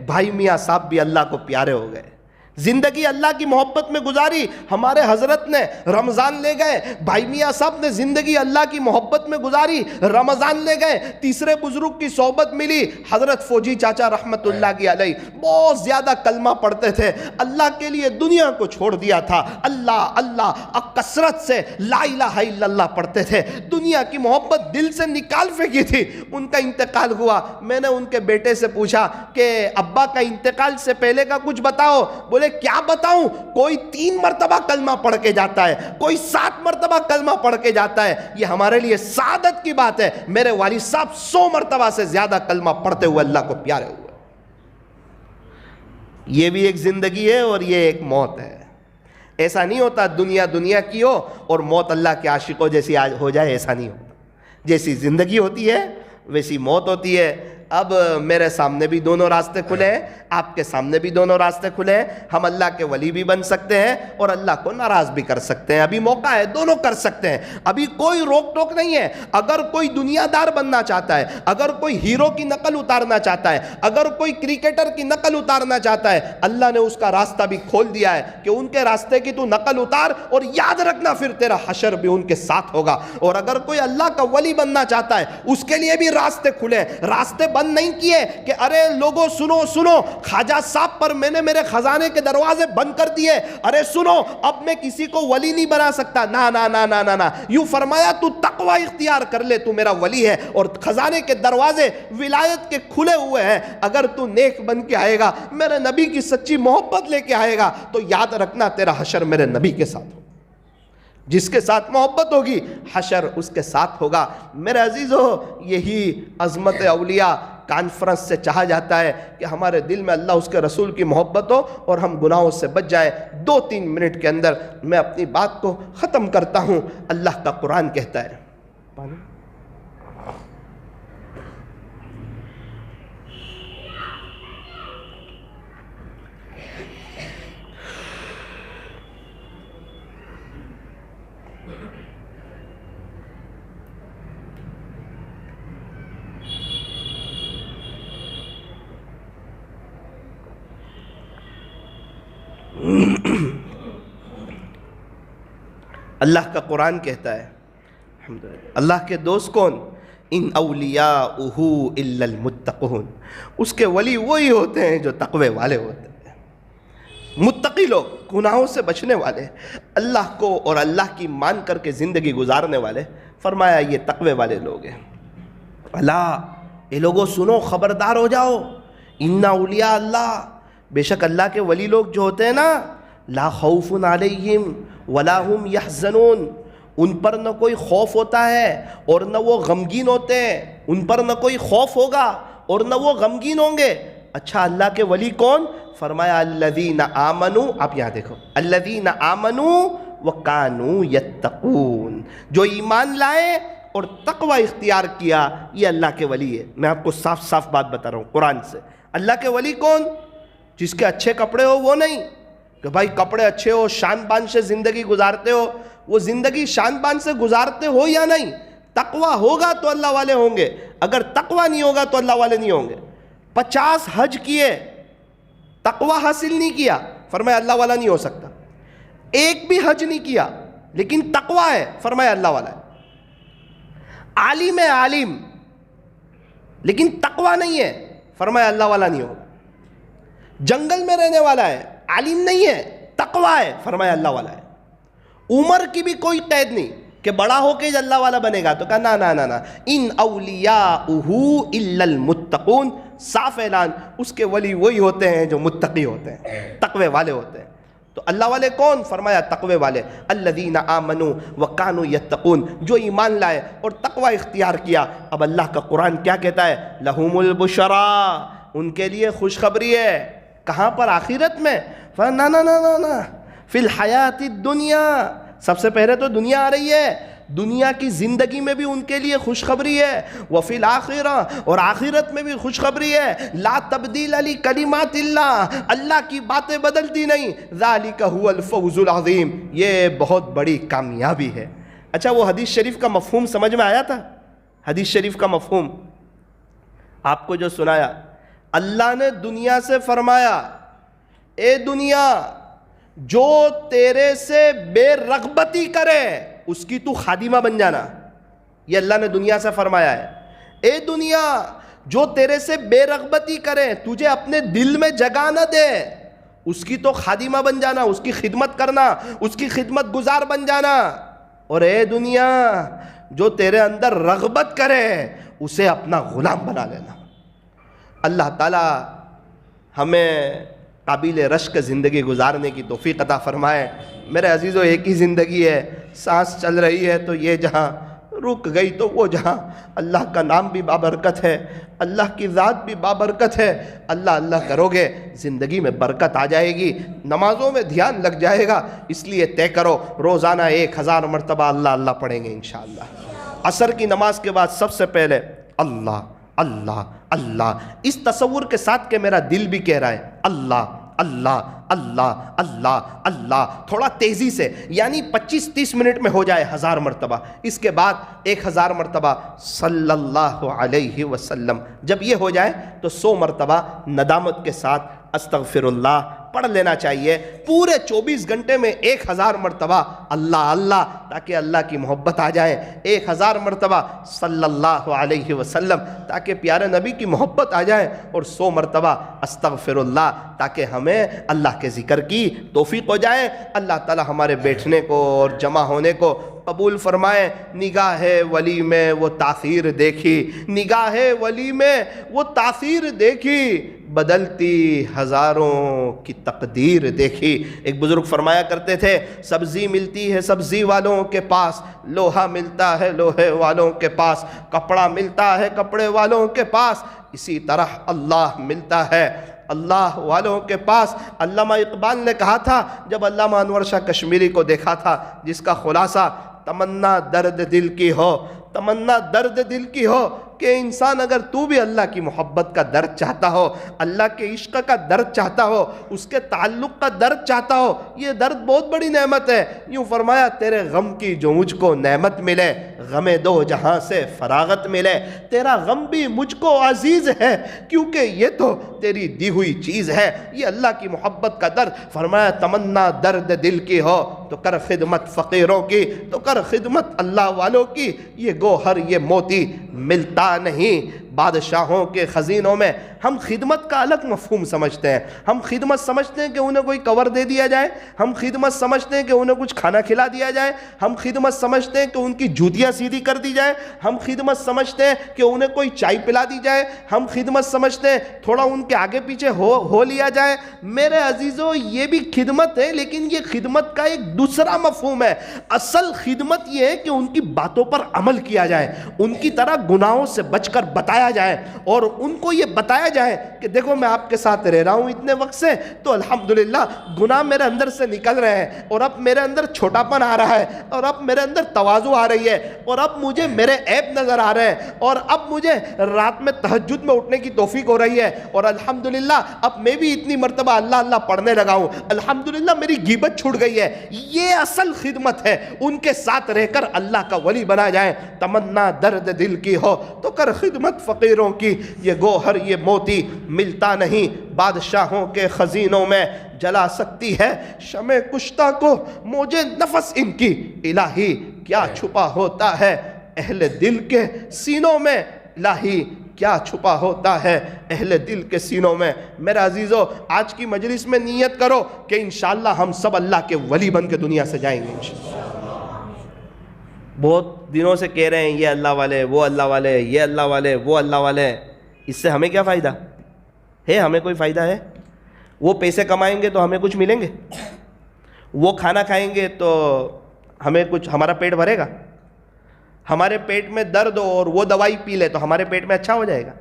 بھائی میاں صاحب بھی اللہ کو پیارے ہو گئے، زندگی اللہ کی محبت میں گزاری۔ ہمارے حضرت نے رمضان لے گئے، بھائی میاں صاحب نے زندگی اللہ کی محبت میں گزاری، رمضان لے گئے۔ تیسرے بزرگ کی صحبت ملی حضرت فوجی چاچا رحمت اللہ کی علیہ، بہت زیادہ کلمہ پڑھتے تھے، اللہ کے لیے دنیا کو چھوڑ دیا تھا، اللہ اللہ کثرت سے لا الہ الا اللہ پڑھتے تھے، دنیا کی محبت دل سے نکال پھینکی تھی۔ ان کا انتقال ہوا، میں نے ان کے بیٹے سے پوچھا کہ ابا کا انتقال سے پہلے کا کچھ بتاؤ۔ بولے کیا بتاؤں، کوئی 3 مرتبہ کلمہ پڑھ کے جاتا ہے، کوئی 7 مرتبہ کلمہ پڑھ کے جاتا ہے، یہ ہمارے لیے سعادت کی بات ہے۔ میرے والد صاحب 100 مرتبہ سے زیادہ کلمہ پڑھتے ہوئے اللہ کو پیارے ہوئے۔ یہ بھی ایک زندگی ہے اور یہ ایک موت ہے۔ ایسا نہیں ہوتا دنیا کی ہو اور موت اللہ کے عاشقوں جیسی آج ہو جائے، ایسا نہیں ہوتا۔ جیسی زندگی ہوتی ہے ویسی موت ہوتی ہے۔ اب میرے سامنے بھی دونوں راستے کھلے ہیں، آپ کے سامنے بھی دونوں راستے کھلے ہیں۔ ہم اللہ کے ولی بھی بن سکتے ہیں اور اللہ کو ناراض بھی کر سکتے ہیں، ابھی موقع ہے، دونوں کر سکتے ہیں، ابھی کوئی روک ٹوک نہیں ہے۔ اگر کوئی دنیا دار بننا چاہتا ہے، اگر کوئی ہیرو کی نقل اتارنا چاہتا ہے، اگر کوئی کرکٹر کی نقل اتارنا چاہتا ہے، اللہ نے اس کا راستہ بھی کھول دیا ہے کہ ان کے راستے کی تو نقل اتار، اور یاد رکھنا پھر تیرا حشر بھی ان کے ساتھ ہوگا۔ اور اگر کوئی اللہ کا ولی بننا چاہتا ہے اس کے لیے بھی راستے کھلے، راستے بند نہیں کیے کہ ارے لوگوں سنو خواجہ صاحب پر میں نے میرے خزانے کے دروازے بند کر دیے، ارے سنو اب میں کسی کو ولی نہیں بنا سکتا۔ نا نا نا نا نا نا، یوں فرمایا تو تقوی اختیار کر لے، تو میرا ولی ہے، اور خزانے کے دروازے ولایت کے کھلے ہوئے ہیں۔ اگر تو نیک بن کے آئے گا، میرے نبی کی سچی محبت لے کے آئے گا، تو یاد رکھنا تیرا حشر میرے نبی کے ساتھ ہوگا۔ جس کے ساتھ محبت ہوگی حشر اس کے ساتھ ہوگا۔ میرے عزیزو، یہی عظمت اولیاء کانفرنس سے چاہا جاتا ہے کہ ہمارے دل میں اللہ اس کے رسول کی محبت ہو اور ہم گناہوں سے بچ جائیں۔ 2-3 منٹ کے اندر میں اپنی بات کو ختم کرتا ہوں۔ اللہ کا قرآن کہتا ہے، اللہ کا قرآن کہتا ہے اللہ کے دوست کون؟ ان اولیاءہ الا المتقون، اس کے ولی وہی ہوتے ہیں جو تقوی والے ہوتے ہیں، متقی لوگ، گناہوں سے بچنے والے، اللہ کو اور اللہ کی مان کر کے زندگی گزارنے والے۔ فرمایا یہ تقوی والے لوگ ہیں۔ اللہ، اے لوگوں سنو، خبردار ہو جاؤ، ان اولیاء اللہ، بے شک اللہ کے ولی لوگ جو ہوتے ہیں نا، لا خوف علیہم ولا هم یحزنون، ان پر نہ کوئی خوف ہوتا ہے اور نہ وہ غمگین ہوتے ہیں، ان پر نہ کوئی خوف ہوگا اور نہ وہ غمگین ہوں گے۔ اچھا اللہ کے ولی کون؟ فرمایا الذین آمنوا، آپ یہاں دیکھو، الذین آمنوا وکانوا یتقون، جو ایمان لائے اور تقوی اختیار کیا، یہ اللہ کے ولی ہے۔ میں آپ کو صاف صاف بات بتا رہا ہوں قرآن سے۔ اللہ کے ولی کون؟ جس کے اچھے کپڑے ہو وہ نہیں کہ بھائی کپڑے اچھے ہو، شان بان سے زندگی گزارتے ہو، وہ زندگی شان بان سے گزارتے ہو یا نہیں، تقوی ہوگا تو اللہ والے ہوں گے، اگر تقوی نہیں ہوگا تو اللہ والے نہیں ہوں گے۔ 50 حج کیے، تقوی حاصل نہیں کیا، فرمایا اللہ والا نہیں ہو سکتا۔ ایک بھی حج نہیں کیا لیکن تقوی ہے، فرمایا اللہ والا ہے۔ عالم ہے، عالم، لیکن تقوی نہیں ہے، فرمایا اللہ والا نہیں ہوگا۔ جنگل میں رہنے والا ہے، عالم نہیں ہے، تقوی ہے، فرمایا اللہ والا ہے۔ عمر کی بھی کوئی قید نہیں کہ بڑا ہو کے اللہ والا بنے گا، تو کہا نا نا نا نا، ان اولیاءہ الا المتقون، صاف اعلان، اس کے ولی وہی ہوتے ہیں جو متقی ہوتے ہیں، تقوی والے ہوتے ہیں۔ تو اللہ والے کون؟ فرمایا تقوی والے، الذین آمنوا وکانوا یتقون، جو ایمان لائے اور تقوی اختیار کیا۔ اب اللہ کا قرآن کیا کہتا ہے؟ لہم البشریٰ، ان کے لیے خوشخبری ہے۔ کہاں پر؟ آخرت میں۔ نا نا نا نا نا، فی الحیات الدنیا، سب سے پہلے تو دنیا آ رہی ہے، دنیا کی زندگی میں بھی ان کے لیے خوشخبری ہے، وفی الآخرہ، اور آخرت میں بھی خوشخبری ہے۔ لا تبدیل لکلمات اللہ، اللہ کی باتیں بدلتی نہیں، ذالک هو الفوز العظیم، یہ بہت بڑی کامیابی ہے۔ اچھا وہ حدیث شریف کا مفہوم سمجھ میں آیا تھا؟ حدیث شریف کا مفہوم آپ کو جو سنایا، اللہ نے دنیا سے فرمایا، اے دنیا، جو تیرے سے بے رغبتی کرے اس کی تو خادمہ بن جانا، یہ اللہ نے دنیا سے فرمایا ہے۔ اے دنیا، جو تیرے سے بے رغبتی کرے، تجھے اپنے دل میں جگہ نہ دے، اس کی تو خادمہ بن جانا، اس کی خدمت کرنا، اس کی خدمت گزار بن جانا۔ اور اے دنیا، جو تیرے اندر رغبت کرے اسے اپنا غلام بنا لینا۔ اللہ تعالی ہمیں قابل رشک زندگی گزارنے کی توفیق عطا فرمائے۔ میرے عزیزو، ایک ہی زندگی ہے، سانس چل رہی ہے تو یہ جہاں، رک گئی تو وہ جہاں۔ اللہ کا نام بھی بابرکت ہے، اللہ کی ذات بھی بابرکت ہے۔ اللہ اللہ کرو گے زندگی میں برکت آ جائے گی، نمازوں میں دھیان لگ جائے گا۔ اس لیے طے کرو روزانہ 1000 مرتبہ اللہ اللہ پڑھیں گے انشاءاللہ۔ عصر کی نماز کے بعد سب سے پہلے اللہ اللہ اللہ، اس تصور کے ساتھ کہ میرا دل بھی کہہ رہا ہے اللہ اللہ اللہ اللہ اللہ، تھوڑا تیزی سے، یعنی 25-30 منٹ میں ہو جائے 1000 مرتبہ۔ اس کے بعد 1000 مرتبہ صلی اللہ علیہ وسلم۔ جب یہ ہو جائے تو 100 مرتبہ ندامت کے ساتھ استغفر اللہ پڑھ لینا چاہیے۔ پورے 24 گھنٹے میں 1000 مرتبہ اللہ اللہ، تاکہ اللہ کی محبت آ جائے۔ 1000 مرتبہ صلی اللہ علیہ وسلم، تاکہ پیارے نبی کی محبت آ جائے، اور 100 مرتبہ استغفر اللہ، تاکہ ہمیں اللہ کے ذکر کی توفیق ہو جائے۔ اللہ تعالی ہمارے بیٹھنے کو اور جمع ہونے کو قبول فرمائے۔ نگاہ ولی میں وہ تاثیر دیکھی، نگاہ ولی میں وہ تاثیر دیکھی، بدلتی ہزاروں کی تقدیر دیکھی۔ ایک بزرگ فرمایا کرتے تھے، سبزی ملتی ہے سبزی والوں کے پاس، لوہا ملتا ہے لوہے والوں کے پاس، کپڑا ملتا ہے کپڑے والوں کے پاس، اسی طرح اللہ ملتا ہے اللہ والوں کے پاس۔ علامہ اقبال نے کہا تھا جب علامہ انور شاہ کشمیری کو دیکھا تھا، جس کا خلاصہ تمنا درد دل کی ہو، تمنا درد دل کی ہو کہ انسان اگر تو بھی اللہ کی محبت کا درد چاہتا ہو، اللہ کے عشق کا درد چاہتا ہو، اس کے تعلق کا درد چاہتا ہو، یہ درد بہت بڑی نعمت ہے۔ یوں فرمایا تیرے غم کی جو مجھ کو نعمت ملے، غم دو جہاں سے فراغت ملے، تیرا غم بھی مجھ کو عزیز ہے کیونکہ یہ تو تیری دی ہوئی چیز ہے۔ یہ اللہ کی محبت کا درد۔ فرمایا تمنا درد دل کی ہو تو کر خدمت فقیروں کی، تو کر خدمت اللہ والوں کی، یہ گوہر یہ موتی ملتا نہیں بادشاہوں کے خزینوں میں۔ ہم خدمت کا الگ مفہوم سمجھتے ہیں، ہم خدمت سمجھتے ہیں کہ انہیں کوئی کور دے دیا جائے، ہم خدمت سمجھتے ہیں کہ انہیں کچھ کھانا کھلا دیا جائے، ہم خدمت سمجھتے ہیں کہ ان کی جوتیاں سیدھی کر دی جائے، ہم خدمت سمجھتے ہیں کہ انہیں کوئی چائے پلا دی جائے، ہم خدمت سمجھتے ہیں تھوڑا ان کے آگے پیچھے ہو لیا جائے۔ میرے عزیزو یہ بھی خدمت ہے، لیکن یہ خدمت کا ایک دوسرا مفہوم ہے۔ اصل خدمت یہ ہے کہ ان کی باتوں پر عمل کیا جائے، ان کی طرح گناہوں سے بچ کر بتایا جائے، اور ان کو یہ بتایا جائے کہ دیکھو میں آپ کے ساتھ رہ رہا ہوں اتنے وقت سے، تو الحمدللہ گناہ میرے اندر سے نکل رہے ہیں، اور اب میرے اندر چھوٹا پن آ رہا ہے، اور اب میرے اندر تواضع آ رہی ہے، اور اب مجھے میرے عیب نظر آ رہے ہیں، اور اب مجھے رات میں تہجد میں اٹھنے کی توفیق ہو رہی ہے، اور الحمدللہ اب میں بھی اتنی مرتبہ اللہ اللہ پڑھنے لگا ہوں، الحمدللہ میری غیبت چھوٹ گئی ہے۔ یہ اصل خدمت ہے، ان کے ساتھ رہ کر اللہ کا ولی بنا جائیں۔ تمنا درد دل کی ہو تو کر خدمت فقیروں کی، یہ گوہر یہ موتی ملتا نہیں بادشاہوں کے خزینوں میں۔ جلا سکتی ہے شمع کشتہ کو موجے نفس ان کی، الہی کیا چھپا ہوتا ہے اہل دل کے سینوں میں، الہی کیا چھپا ہوتا ہے اہل دل کے سینوں میں۔ میرے عزیزو آج کی مجلس میں نیت کرو کہ انشاءاللہ ہم سب اللہ کے ولی بن کے دنیا سے جائیں گے انشاءاللہ۔ بہت دنوں سے کہہ رہے ہیں یہ اللہ والے، وہ اللہ والے، یہ اللہ والے، وہ اللہ والے، اس سے ہمیں کیا فائدہ ہے؟ ہمیں کوئی فائدہ ہے؟ وہ پیسے کمائیں گے تو ہمیں کچھ ملیں گے؟ وہ کھانا کھائیں گے تو ہمیں کچھ، ہمارا پیٹ بھرے گا؟ ہمارے پیٹ میں درد ہو اور وہ دوائی پی لے تو ہمارے پیٹ میں اچھا ہو جائے گا؟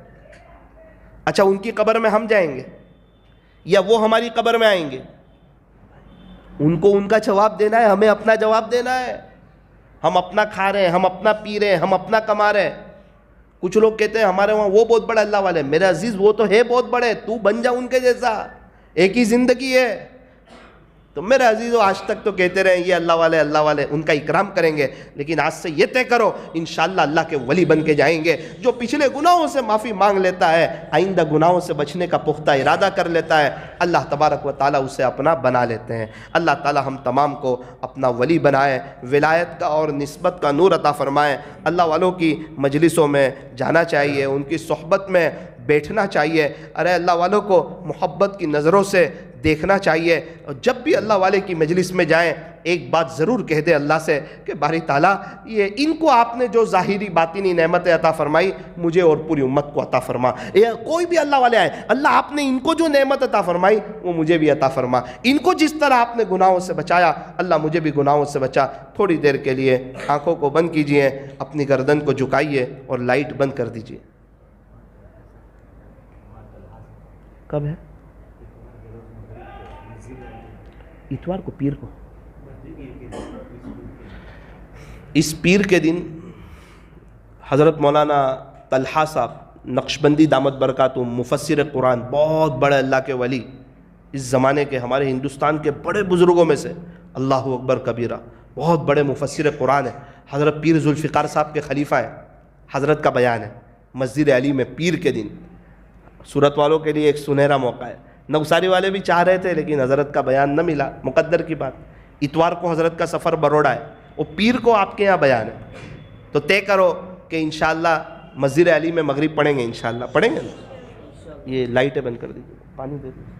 اچھا ان کی قبر میں ہم جائیں گے یا وہ ہماری قبر میں آئیں گے؟ ان کو ان کا جواب دینا ہے، ہمیں اپنا جواب دینا ہے۔ ہم اپنا کھا رہے ہیں، ہم اپنا پی رہے ہیں، ہم اپنا کما رہے ہیں۔ کچھ لوگ کہتے ہیں ہمارے وہاں وہ بہت بڑے اللہ والے، میرے عزیز وہ تو ہے بہت بڑے، تو بن جا ان کے جیسا، ایک ہی زندگی ہے۔ تو میرے عزیزو آج تک تو کہتے رہے یہ اللہ والے اللہ والے، ان کا اکرام کریں گے، لیکن آج سے یہ طے کرو انشاءاللہ اللہ کے ولی بن کے جائیں گے۔ جو پچھلے گناہوں سے معافی مانگ لیتا ہے، آئندہ گناہوں سے بچنے کا پختہ ارادہ کر لیتا ہے، اللہ تبارک و تعالیٰ اسے اپنا بنا لیتے ہیں۔ اللہ تعالیٰ ہم تمام کو اپنا ولی بنائے، ولایت کا اور نسبت کا نور عطا فرمائے۔ اللہ والوں کی مجلسوں میں جانا چاہیے، ان کی صحبت میں بیٹھنا چاہیے، ارے اللہ والوں کو محبت کی نظروں سے دیکھنا چاہیے، اور جب بھی اللہ والے کی مجلس میں جائیں ایک بات ضرور کہہ دے اللہ سے کہ باری تعالیٰ یہ ان کو آپ نے جو ظاہری باطنی نعمتیں عطا فرمائی مجھے اور پوری امت کو عطا فرما۔ کوئی بھی اللہ والے آئے، اللہ آپ نے ان کو جو نعمت عطا فرمائی وہ مجھے بھی عطا فرما، ان کو جس طرح آپ نے گناہوں سے بچایا اللہ مجھے بھی گناہوں سے بچا۔ تھوڑی دیر کے لیے آنکھوں کو بند کیجئے، اپنی گردن کو جھکائیے اور لائٹ بند کر دیجئے۔ کب ہے؟ اتوار کو، پیر کو۔ اس پیر کے دن حضرت مولانا طلحہ صاحب نقشبندی دامت برکاتہم، مفسر قرآن، بہت بڑے اللہ کے ولی، اس زمانے کے ہمارے ہندوستان کے بڑے بزرگوں میں سے، اللہ اکبر کبیرہ، بہت بڑے مفسر قرآن ہیں، حضرت پیر ذوالفقار صاحب کے خلیفہ ہیں۔ حضرت کا بیان ہے مسجد علی میں پیر کے دن، صورت والوں کے لیے ایک سنہرا موقع ہے۔ نوساری والے بھی چاہ رہے تھے لیکن حضرت کا بیان نہ ملا، مقدر کی بات۔ اتوار کو حضرت کا سفر بروڑا ہے، وہ پیر کو آپ کے یہاں بیان ہے، تو طے کرو کہ انشاءاللہ مسجد علی میں مغرب پڑھیں گے، انشاءاللہ پڑھیں گے نا؟ یہ لائٹیں بند کر دیجیے، پانی دے دیجیے۔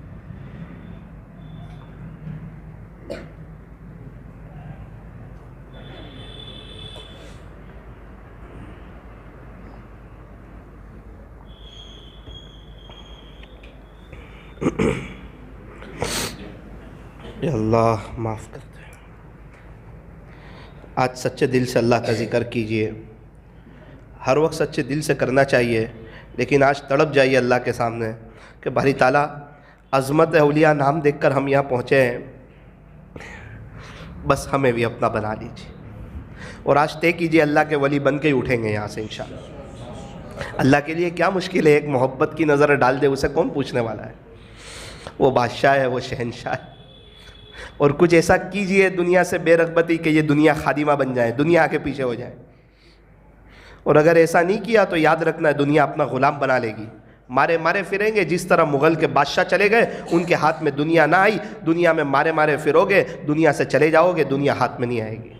یا اللہ معاف کر دے۔ آج سچے دل سے اللہ کا ذکر کیجئے، ہر وقت سچے دل سے کرنا چاہیے، لیکن آج تڑپ جائیے اللہ کے سامنے کہ باری تعالیٰ عظمت اولیاء نام دیکھ کر ہم یہاں پہنچے ہیں، بس ہمیں بھی اپنا بنا لیجیے، اور آج طے کیجئے اللہ کے ولی بن کے ہی اٹھیں گے یہاں سے انشاءاللہ۔ اللہ کے لیے کیا مشکل ہے، ایک محبت کی نظر ڈال دے، اسے کون پوچھنے والا ہے؟ وہ بادشاہ ہے، وہ شہنشاہ ہے۔ اور کچھ ایسا کیجئے دنیا سے بے رغبتی کہ یہ دنیا خادمہ بن جائے، دنیا کے پیچھے ہو جائے۔ اور اگر ایسا نہیں کیا تو یاد رکھنا ہے دنیا اپنا غلام بنا لے گی، مارے مارے پھریں گے. جس طرح مغل کے بادشاہ چلے گئے، ان کے ہاتھ میں دنیا نہ آئی، دنیا میں مارے مارے پھرو گے، دنیا سے چلے جاؤ گے، دنیا ہاتھ میں نہیں آئے گی.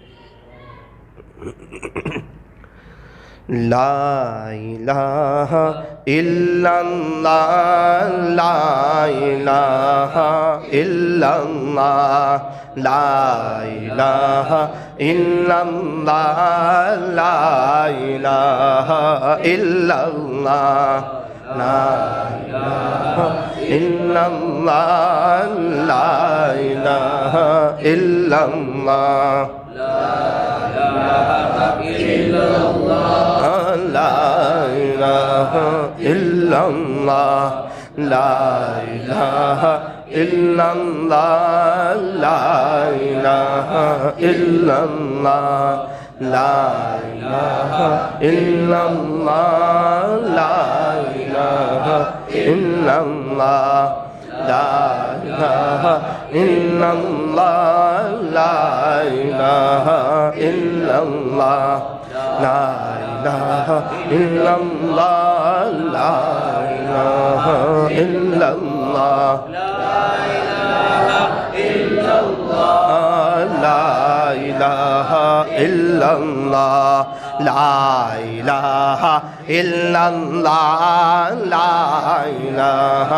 لا الہ الا اللہ، لا الہ الا اللہ، لا الہ الا اللہ، لا الہ الا اللہ، لا الہ الا اللہ، لا الہ الا اللہ، لا الہ الا اللہ، لا الہ الا اللہ، لا الہ الا اللہ، لا الہ الا اللہ، لا الہ الا اللہ، لا الہ الا اللہ، لا الہ الا اللہ، لا الہ الا اللہ، لا الہ الا اللہ، لا الہ الا اللہ، لا الہ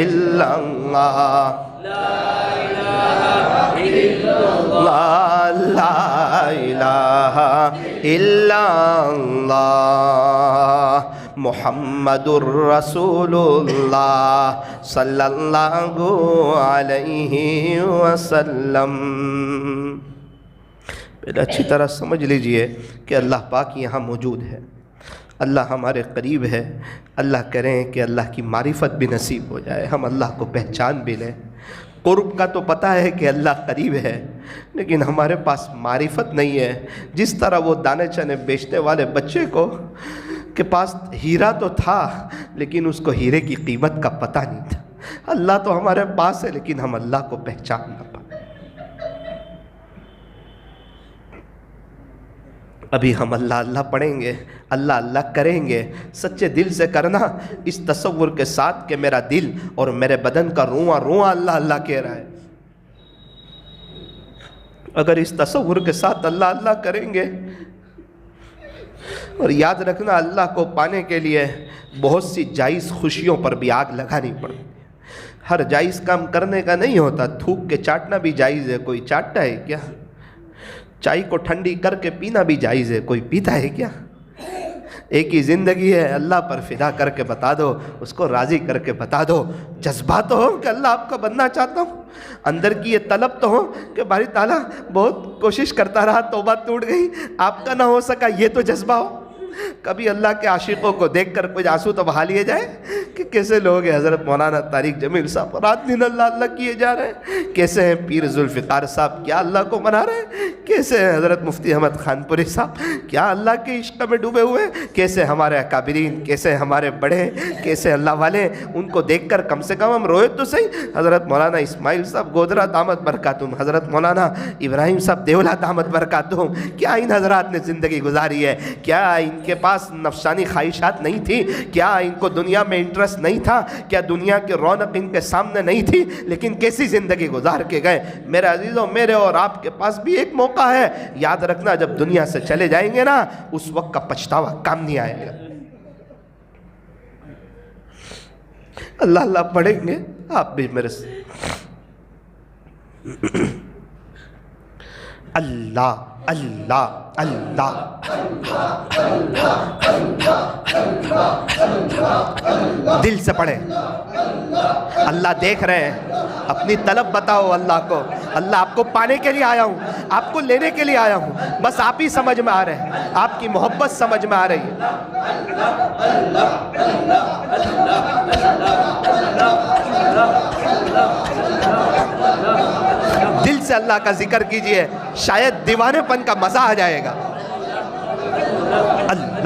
الا اللہ، لا الہ الا اللہ، لا الہ الا اللہ، محمد الرسول اللہ صلی اللہ علیہ وسلم. پہلے اچھی طرح سمجھ لیجئے کہ اللہ پاک یہاں موجود ہے، اللہ ہمارے قریب ہے. اللہ کریں کہ اللہ کی معرفت بھی نصیب ہو جائے، ہم اللہ کو پہچان بھی لیں. قرب کا تو پتہ ہے کہ اللہ قریب ہے، لیکن ہمارے پاس معرفت نہیں ہے. جس طرح وہ دانے چنے بیچنے والے بچے کو کے پاس ہیرا تو تھا لیکن اس کو ہیرے کی قیمت کا پتہ نہیں تھا. اللہ تو ہمارے پاس ہے لیکن ہم اللہ کو پہچان نہ پائے. ابھی ہم اللہ اللہ پڑھیں گے، اللہ اللہ کریں گے، سچے دل سے کرنا، اس تصور کے ساتھ کہ میرا دل اور میرے بدن کا رواں رواں اللہ اللہ کہہ رہا ہے. اگر اس تصور کے ساتھ اللہ اللہ کریں گے، اور یاد رکھنا اللہ کو پانے کے لیے بہت سی جائز خوشیوں پر بھی آگ لگانی پڑتی. ہر جائز کام کرنے کا نہیں ہوتا. تھوک کے چاٹنا بھی جائز ہے، کوئی چاٹتا ہے کیا؟ چائے کو ٹھنڈی کر کے پینا بھی جائز ہے، کوئی پیتا ہے کیا؟ ایک ہی زندگی ہے، اللہ پر فدا کر کے بتا دو، اس کو راضی کر کے بتا دو. جذبات تو ہو کہ اللہ آپ کا بننا چاہتا ہوں، اندر کی یہ طلب تو ہو کہ باری تعالیٰ بہت کوشش کرتا رہا، توبہ ٹوٹ گئی، آپ کا نہ ہو سکا، یہ تو جذبہ ہو. کبھی اللہ کے عاشقوں کو دیکھ کر کچھ آنسو تو بہا لیے جائے کہ کیسے لوگ ہیں. حضرت مولانا طارق جمیل صاحب رات دن اللہ اللہ کیے جا رہے ہیں. کیسے ہیں پیر ذوالفقار صاحب، کیا اللہ کو منا رہے ہیں. کیسے ہیں حضرت مفتی احمد خان پوری صاحب، کیا اللہ کے عشق میں ڈوبے ہوئے ہیں. کیسے ہمارے اکابرین، کیسے ہمارے بڑے، کیسے اللہ والے. ان کو دیکھ کر کم سے کم ہم روئے تو صحیح. حضرت مولانا اسماعیل صاحب گودرا دامت برکاتہم، حضرت مولانا ابراہیم صاحب دیولہ دامت برکاتہم، کیا ان حضرات نے زندگی گزاری ہے؟ کیا ان کے پاس نفسانی خواہشات نہیں تھی؟ کیا ان کو دنیا میں انٹرسٹ نہیں تھا؟ کیا دنیا کی رونق ان کے سامنے نہیں تھی؟ لیکن کیسی زندگی گزار کے گئے. میرے عزیزوں، میرے اور آپ کے پاس بھی ایک موقع ہے. یاد رکھنا جب دنیا سے چلے جائیں گے نا، اس وقت کا پچھتاوا کام نہیں آئے گا. اللہ اللہ پڑھیں گے آپ بھی میرے سے. اللہ اللہ اللہ دل سے پڑھیں. اللہ دیکھ رہے ہیں، اپنی طلب بتاؤ اللہ کو. اللہ آپ کو پانے کے لیے آیا ہوں، آپ کو لینے کے لیے آیا ہوں. بس آپ ہی سمجھ میں آ رہے ہیں، آپ کی محبت سمجھ میں آ رہی ہے. دل سے اللہ کا ذکر کیجئے، شاید دیوانے پن کا مزہ آ جائے گا. اللہ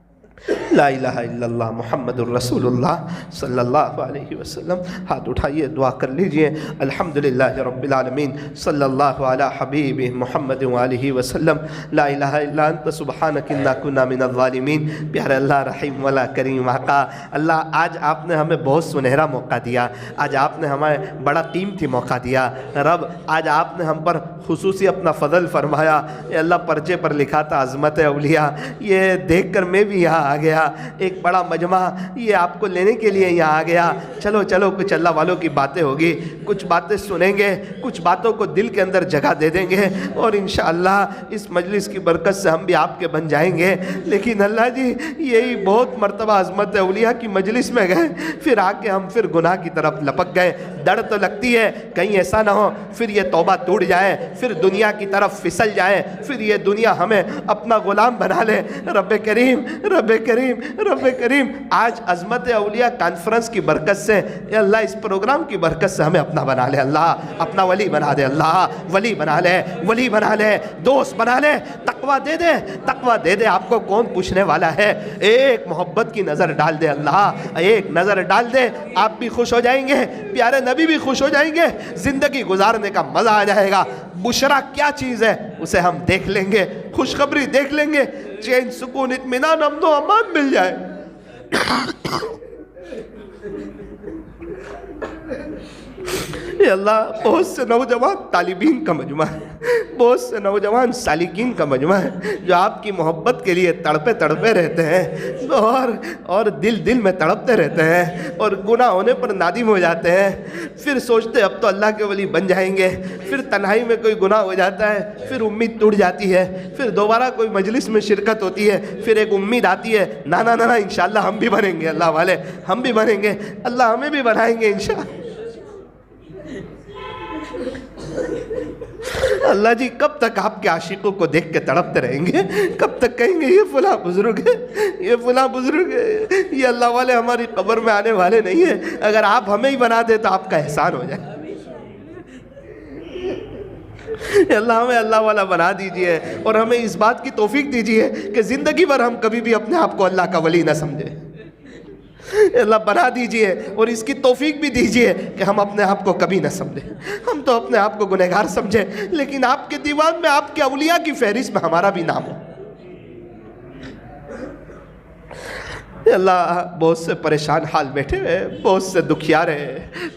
لا الہ الا اللہ محمد الرسول اللہ صلی اللہ علیہ وسلم. ہاتھ اٹھائیے, دعا کر لیجئے. الحمدللہ رب العالمین, صلی اللہ علی حبیب محمد وآلہ وسلم. لا الہ الا انت سبحانک انا کنا من الظالمین. پیارے اللہ, رحیم والا, کریم آقا, اللہ آج آپ نے ہمیں بہت سنہرا موقع دیا, آج آپ نے ہمیں بڑا قیمتی موقع دیا. رب آج آپ نے ہم پر خصوصی اپنا فضل فرمایا. اے اللہ, پرچے پر لکھا تھا عظمت اولیاء, یہ دیکھ کر میں بھی یہاں آ گیا. ایک بڑا مجمع یہ آپ کو لینے کے لیے یہاں آ گیا. چلو چلو, کچھ اللہ والوں کی باتیں ہوگی, کچھ باتیں سنیں گے, کچھ باتوں کو دل کے اندر جگہ دے دیں گے, اور انشاءاللہ اس مجلس کی برکت سے ہم بھی آپ کے بن جائیں گے. لیکن اللہ جی, یہی بہت مرتبہ عظمت اولیاء کی مجلس میں گئے, پھر آ کے ہم پھر گناہ کی طرف لپک گئے. ڈر تو لگتی ہے کہیں ایسا نہ ہو پھر یہ توبہ ٹوٹ جائے, پھر دنیا کی طرف پھسل جائے, پھر یہ دنیا ہمیں اپنا غلام بنا لے. رب کریم, رب کریم, رب کریم, آج عظمت اولیاء کانفرنس کی برکت سے, اے اللہ اس پروگرام کی برکت سے ہمیں اپنا بنا لے. اللہ اپنا ولی بنا دے, اللہ ولی بنا لے, ولی بنا لے, دوست بنا لے, تقویٰ دے دے, تقویٰ دے دے. آپ کو کون پوچھنے والا ہے, ایک محبت کی نظر ڈال دے, اللہ ایک نظر ڈال دے, آپ بھی خوش ہو جائیں گے, پیارے نبی بھی خوش ہو جائیں گے, زندگی گزارنے کا مزہ آ جائے گا. بشرا کیا چیز ہے اسے ہم دیکھ لیں گے, خوشخبری دیکھ لیں گے, چین سکون اطمینان امن و امان مل جائے. اے اللہ, بہت سے نوجوان طالبین کا مجمع ہے, بہت سے نوجوان سالکین کا مجمع ہے, جو آپ کی محبت کے لیے تڑپے تڑپے رہتے ہیں, اور دل میں تڑپتے رہتے ہیں, اور گناہ ہونے پر نادم ہو جاتے ہیں, پھر سوچتے اب تو اللہ کے ولی بن جائیں گے, پھر تنہائی میں کوئی گناہ ہو جاتا ہے, پھر امید ٹوٹ جاتی ہے, پھر دوبارہ کوئی مجلس میں شرکت ہوتی ہے, پھر ایک امید آتی ہے, نا نا نا انشاءاللہ ہم بھی بنیں گے, اللہ والے ہم بھی بنیں گے, اللہ ہمیں بھی بنائیں گے انشاءاللہ. اللہ جی, کب تک آپ کے عاشقوں کو دیکھ کے تڑپتے رہیں گے, کب تک کہیں گے یہ فلاں بزرگ ہے, یہ فلاں بزرگ ہے, یہ اللہ والے ہماری قبر میں آنے والے نہیں ہیں, اگر آپ ہمیں ہی بنا دے تو آپ کا احسان ہو جائے. اللہ ہمیں اللہ والا بنا دیجئے, اور ہمیں اس بات کی توفیق دیجئے کہ زندگی بھر ہم کبھی بھی اپنے آپ کو اللہ کا ولی نہ سمجھیں. اللہ بنا دیجئے, اور اس کی توفیق بھی دیجئے کہ ہم اپنے آپ کو کبھی نہ سمجھیں. ہم تو اپنے آپ کو گنہگار سمجھیں, لیکن آپ کے دیوان میں آپ کے اولیاء کی فہرست میں ہمارا بھی نام ہو. اللہ, بہت سے پریشان حال بیٹھے ہوئے, بہت سے دکھیارے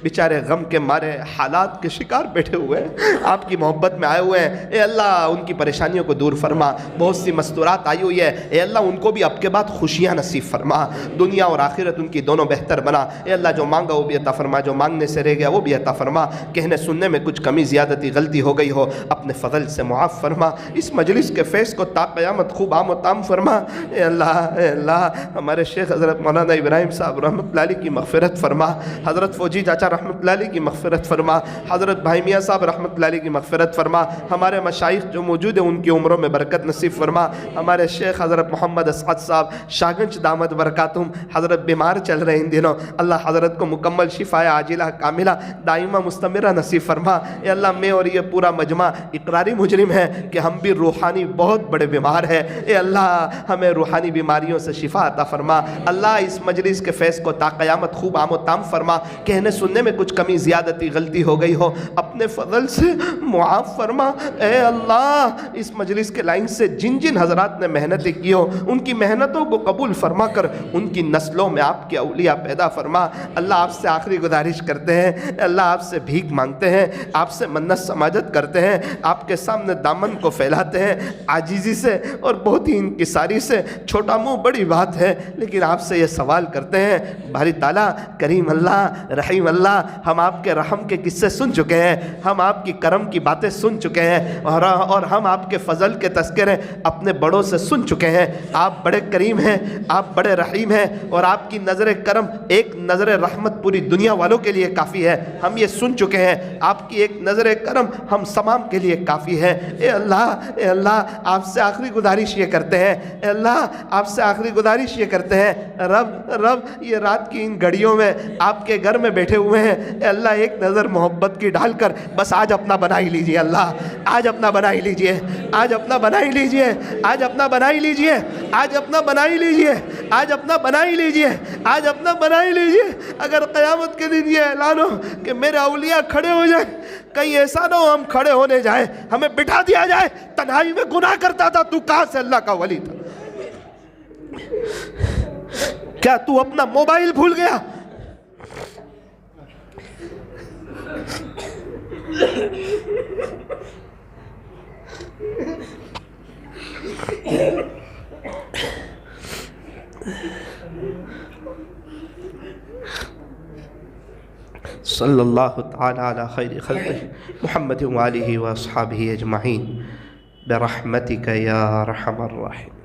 بیچارے غم کے مارے حالات کے شکار بیٹھے ہوئے, آپ کی محبت میں آئے ہوئے ہیں. اے اللہ, ان کی پریشانیوں کو دور فرما. بہت سی مستورات آئی ہوئی ہے, اے اللہ ان کو بھی اب کے بعد خوشیاں نصیب فرما, دنیا اور آخرت ان کی دونوں بہتر بنا. اے اللہ, جو مانگا وہ بھی عطا فرما, جو مانگنے سے رہ گیا وہ بھی عطا فرما. کہنے سننے میں کچھ کمی زیادتی غلطی ہو گئی ہو, اپنے فضل سے معاف فرما. اس مجلس کے فیض کو تا قیامت خوب عام و تام فرما. اے اللہ, ہمارے شیخ حضرت مولانا ابراہیم صاحب رحمۃ اللہ علیہ کی مغفرت فرما, حضرت فوجی چاچا رحمۃ اللہ علیہ کی مغفرت فرما, حضرت بھائی میاں صاحب رحمۃ اللہ علیہ کی مغفرت فرما. ہمارے مشائخ جو موجود ہیں ان کی عمروں میں برکت نصیب فرما. ہمارے شیخ حضرت محمد اسعد صاحب شاگنج دامت برکاتہم, حضرت بیمار چل رہے ان دنوں, اللہ حضرت کو مکمل شفا عاجلہ کاملہ دائمہ مستمرہ نصیب فرما. اے اللہ, میں اور یہ پورا مجمع اقراری مجرم ہے کہ ہم بھی روحانی بہت بڑے بیمار ہیں. اے اللہ, ہمیں روحانی بیماریوں سے شفا عطا فرما. اللہ, اس مجلس کے فیض کو تا قیامت خوب عام و تام فرما. کہنے سننے میں کچھ کمی زیادتی غلطی ہو گئی ہو, اپنے فضل سے معاف فرما. اے اللہ, اس مجلس کے لائن سے جن جن حضرات نے محنتیں کی ہو, ان کی محنتوں کو قبول فرما کر ان کی نسلوں میں آپ کے اولیاء پیدا فرما. اللہ, آپ سے آخری گزارش کرتے ہیں, اللہ آپ سے بھیک مانگتے ہیں, آپ سے منت سماجت کرتے ہیں, آپ کے سامنے دامن کو پھیلاتے ہیں عاجزی سے اور بہت ہی انکساری سے. چھوٹا منہ بڑی بات ہے, لیکن آپ سے یہ سوال کرتے ہیں, باری تعالیٰ کریم اللہ رحیم اللہ, ہم آپ کے رحم کے قصے سن چکے ہیں, ہم آپ کی کرم کی باتیں سن چکے ہیں, اور ہم آپ کے فضل کے تذکرے اپنے بڑوں سے سن چکے ہیں. آپ بڑے کریم ہیں, آپ بڑے رحیم ہیں, اور آپ کی نظر کرم, ایک نظر رحمت پوری دنیا والوں کے لیے کافی ہے. ہم یہ سن چکے ہیں, آپ کی ایک نظر کرم ہم تمام کے لیے کافی ہے. اے اللہ, اے اللہ, آپ سے آخری گزارش یہ کرتے ہیں, اے اللہ آپ سے آخری گزارش یہ کرتے ہیں ہیں رب یہ رات کی ان گھڑیوں میں آپ کے گھر میں بیٹھے ہوئے ہیں، اے اللہ ایک نظر محبت کی ڈال کر بس آج اپنا بنا ہی لیجئے، اللہ آج اپنا بنا ہی لیجئے، آج اپنا بنا ہی لیجئے، آج اپنا بنا ہی لیجئے، آج اپنا بنا ہی لیجئے، آج اپنا بنا ہی لیجئے، آج اپنا بنا ہی لیجئے۔ اگر قیامت کے دن یہ اعلان ہو کہ میرے اولیاء کھڑے ہو جائیں، کہیں ایسا نہ ہو ہم کھڑے ہونے جائیں ہمیں بٹھا دیا جائے تنہائی میں گناہ کرتا تھا تو کہاں سے اللہ کا ولی تھا؟ کیا تو اپنا موبائل بھول گیا؟ صلی اللہ تعالی علی خیر خلقہ محمد وآلہ واصحابہ اجمعین برحمتک یا ارحم الراحمین۔